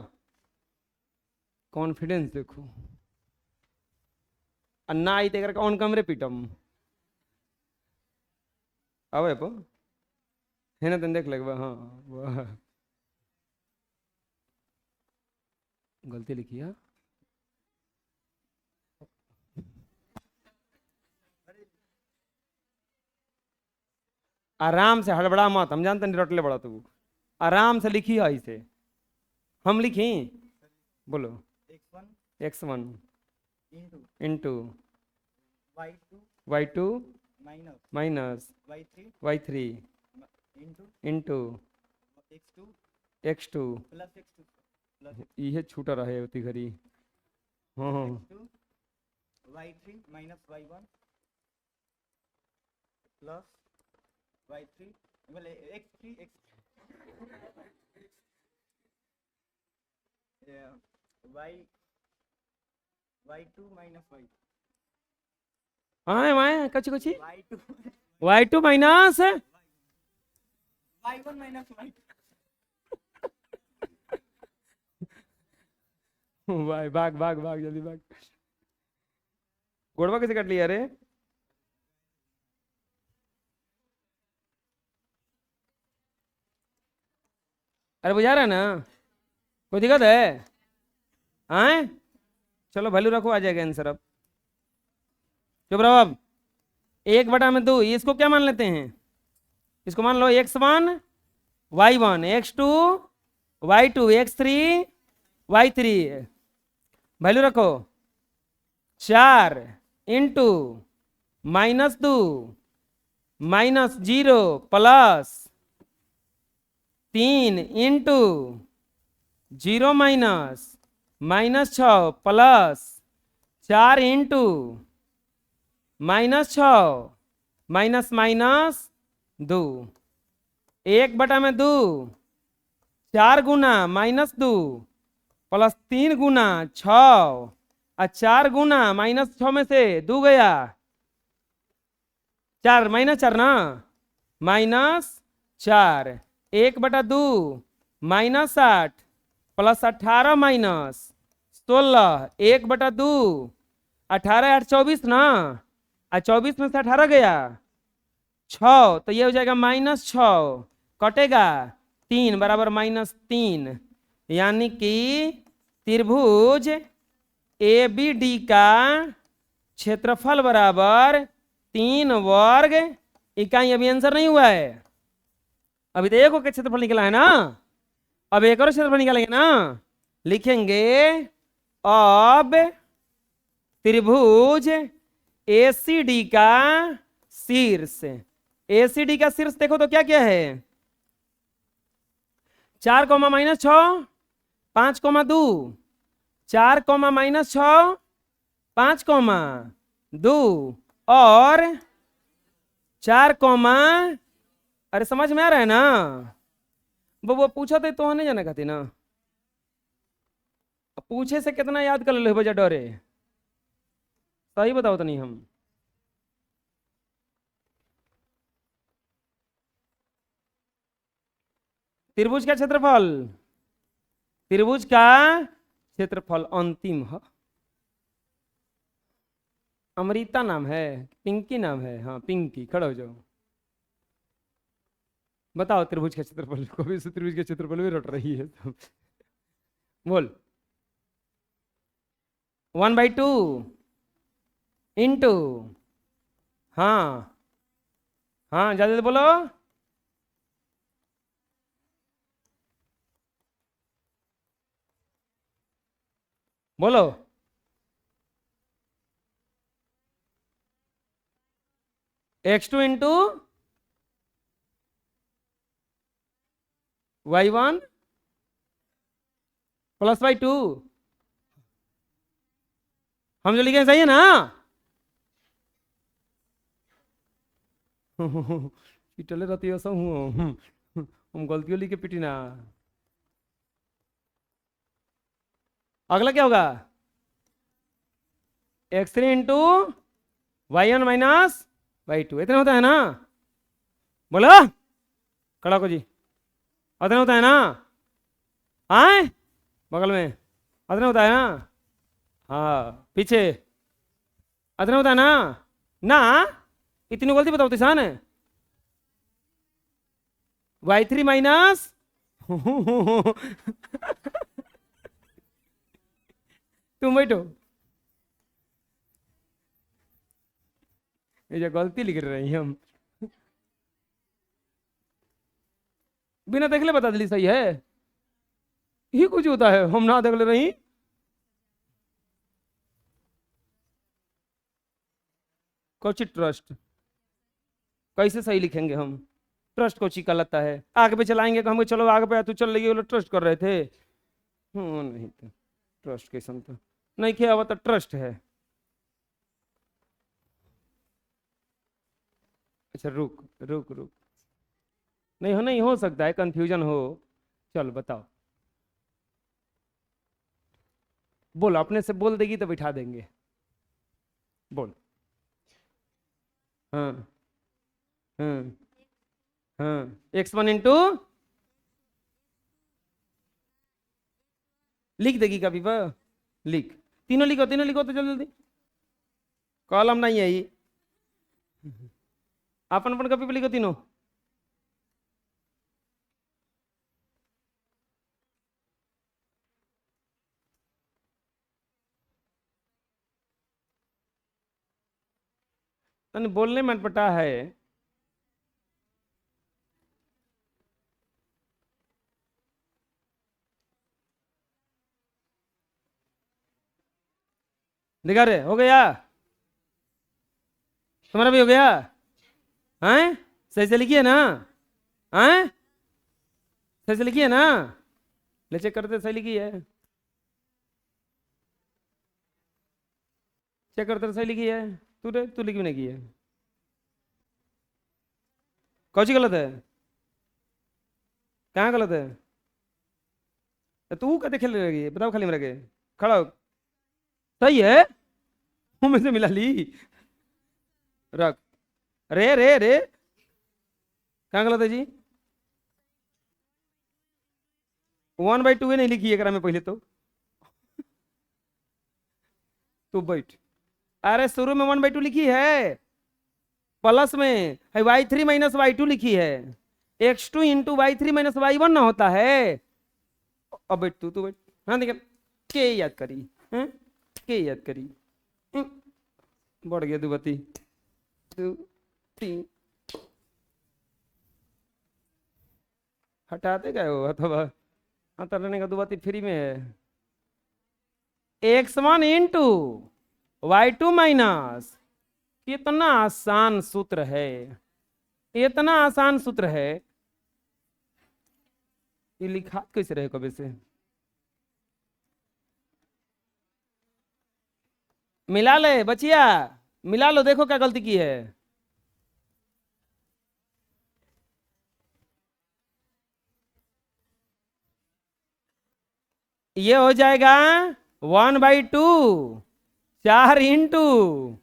कॉन्फिडेंस देखो। अन्ना आई तेकर कौन कमरे पीटम आवे पो है ना, तुम देख लगवा। हाँ वाह, गलती लिखी है। आराम से हड़बड़ा मत, हम जानते नहीं रटले बड़ा तू। आराम से लिखी है इसे, हम लिखी। बोलो। x1 into y2 minus y3 into x2 ये छूटा रहे होती घड़ी। हाँ हाँ y3 minus y1 plus y3 बोले x3 x y y2 minus y हाँ वाए कची कची y2 y2 minus y1 minus y2 भाई भाग भाग भाग जल्दी भाग। गोड़वा कैसे कट लिया रे? अरे बुझा रहा है ना, कोई दिक्कत है? आए चलो वैल्यू रखो, आ जाएगा आंसर। अब चुप रहो। अब 1/2, इसको क्या मान लेते हैं? इसको मान लो x1 y1 x2 y2 x3 y3। Value रखो 4 into -2 -0 plus 3 into 0 -6 plus 4 into -6 -2 1/2 4 गुना -2 प्लस 3 गुना 6 और 4 गुना -6 में से 2 गया 4 -4 ना -4 1/2 -8 प्लस 18 -16 1/2 18 8 24 ना, और 24 में से 18 गया 6, तो ये हो जाएगा -6 कटेगा 3 बराबर -3। यानी कि त्रिभुज ए बी डी का क्षेत्रफल बराबर 3 वर्ग इकाई। अभी आंसर नहीं हुआ है, अभी तो एक का क्षेत्रफल निकला है ना, अब एक और क्षेत्रफल निकालेंगे ना। लिखेंगे अब त्रिभुज एसीडी का शीर्ष। एसीडी का शीर्ष देखो तो क्या क्या है? 4 -6 5,2 4 -6 5,2 और 4, अरे समझ में आ रहा है ना? वो पूछा तो नहीं जाना कहती ना, पूछे से कितना याद कर लो बजा डरे, सही बताओ तो नहीं। हम त्रिभुज का क्षेत्रफल, त्रिभुज का क्षेत्रफल अंतिम है। अमृता नाम है, पिंकी नाम है, हाँ पिंकी, खड़े हो जाओ। बताओ त्रिभुज का क्षेत्रफल, कभी से त्रिभुज का क्षेत्रफल भी रट रही है तो बोल। 1/2 इंटू, हाँ हाँ ज्यादा बोलो, बोलो। x2 into y1 plus y2 हम जो लिखे सही है ना? पिटले रहती ऐसा हूँ हम गलतियों लिखे पिटी ना। अगला क्या होगा? x3 into y1 minus y2, इतना होता है ना? बोलो खड़ा को जी, इतना होता है ना? आए बगल में इतना होता है ना? हाँ पीछे इतना होता है ना? ना इतनी गलती बताओ किसान है। y3 माइनस तुम बैठो, ये जो गलती लिख रही हम बिना देख ले बता दिली सही है, ही कुछ होता है हम ना देख ले रही। कोची ट्रस्ट कैसे सही लिखेंगे हम? ट्रस्ट कोची का लगता है, आगे पे चलाएंगे तो हमको चलो आगे पे तू चल रही है, ट्रस्ट कर रहे थे। नहीं तो ट्रस्ट कैसा तो नहीं किया हुआ तो ट्रस्ट है। अच्छा रुक रुक रुक, नहीं हो सकता है कंफ्यूजन हो। चल बताओ, बोल अपने से बोल देगी तो बिठा देंगे, बोल। हाँ हाँ हाँ, x1 इंटू लिख देगी कभी पर, लिख तीनों लिखो तो जल्दी जल्दी, कॉलम नहीं है ये, अपन अपन कभी पर लिखो तीनों। तने बोलने में पता है। दिखा रहे हो गया? तुम्हारा भी हो गया? हैं सही से लिखिए ना? हैं सही से लिखिए ना? ले चेक करते सही लिखी है, चेक करते सही लिखी है। तू लिखी नहीं की है, कौन सी गलत है? कहाँ गलत है? तू कहते खेल रही बताओ, खाली मेरे के खड़ा हो। सही है, मुंह से मिला ली, रख। रे रे रे कहाँ गलत है जी? 1/2 नहीं लिखी है में पहले तो तू बैठ। अरे शुरू में 1/2 लिखी है, प्लस में है y3 माइनस y2 लिखी है, x2 into y3 minus y1 ना होता है। अब बैठ तू बैठ। हाँ देख के याद करी, के याद करी, बढ़ गया दुबती 2 3 हटाते गए हो अथवा तरने का दुबती फ्री में है। x1 इंटू y2 माइनस, कितना आसान सूत्र है, इतना आसान सूत्र है, ये लिखा कैसे रहे कभी से? मिला ले बचिया, मिला लो, देखो क्या गलती की है। ये हो जाएगा 1/2, 4 इंटू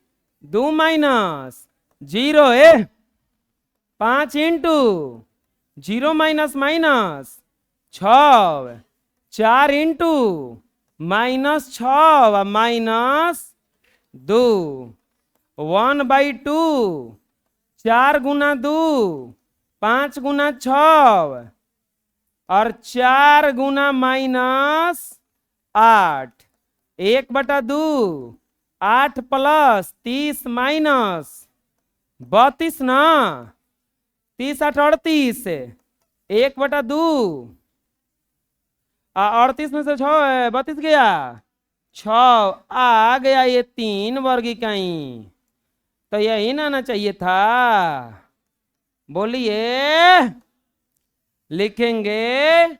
2 माइनस 0 है, 5 into 0 minus minus 6, 4 into -6 minus 2, 1/2, 4 गुना 2 5 गुना 6 और 4 गुना -8, 1/2, 8 प्लस 30 माइनस 32 ना, 30 8 38, 1/2 38 में से 6 है, 32 गया, 6 आ गया, ये 3 वर्ग इकाई, तो यही ना आना चाहिए था। बोलिए, लिखेंगे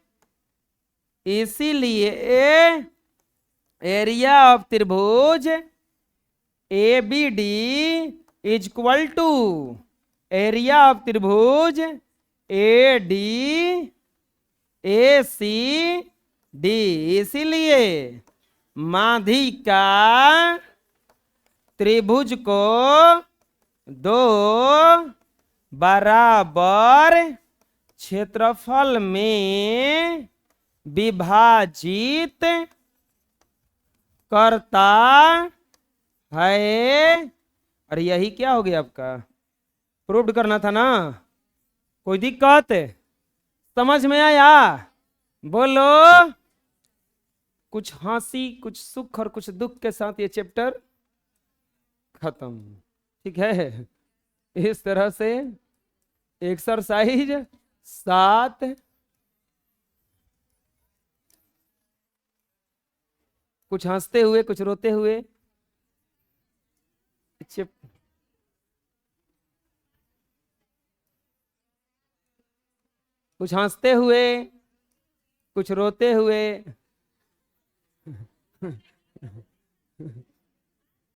इसीलिए एरिया ऑफ त्रिभुज A B D is equal to area of त्रिभुज A D A C D. इसीलिए माधि का त्रिभुज को दो बराबर क्षेत्रफल में विभाजित करता है। और यही क्या हो गया आपका, प्रूव्ड करना था ना। कोई दिक्कत समझ में आया? बोलो। कुछ हंसी, कुछ सुख और कुछ दुख के साथ ये चैप्टर खत्म। ठीक है, इस तरह से एक्सरसाइज 7 कुछ हंसते हुए कुछ रोते हुए कुछ हंसते हुए कुछ रोते हुए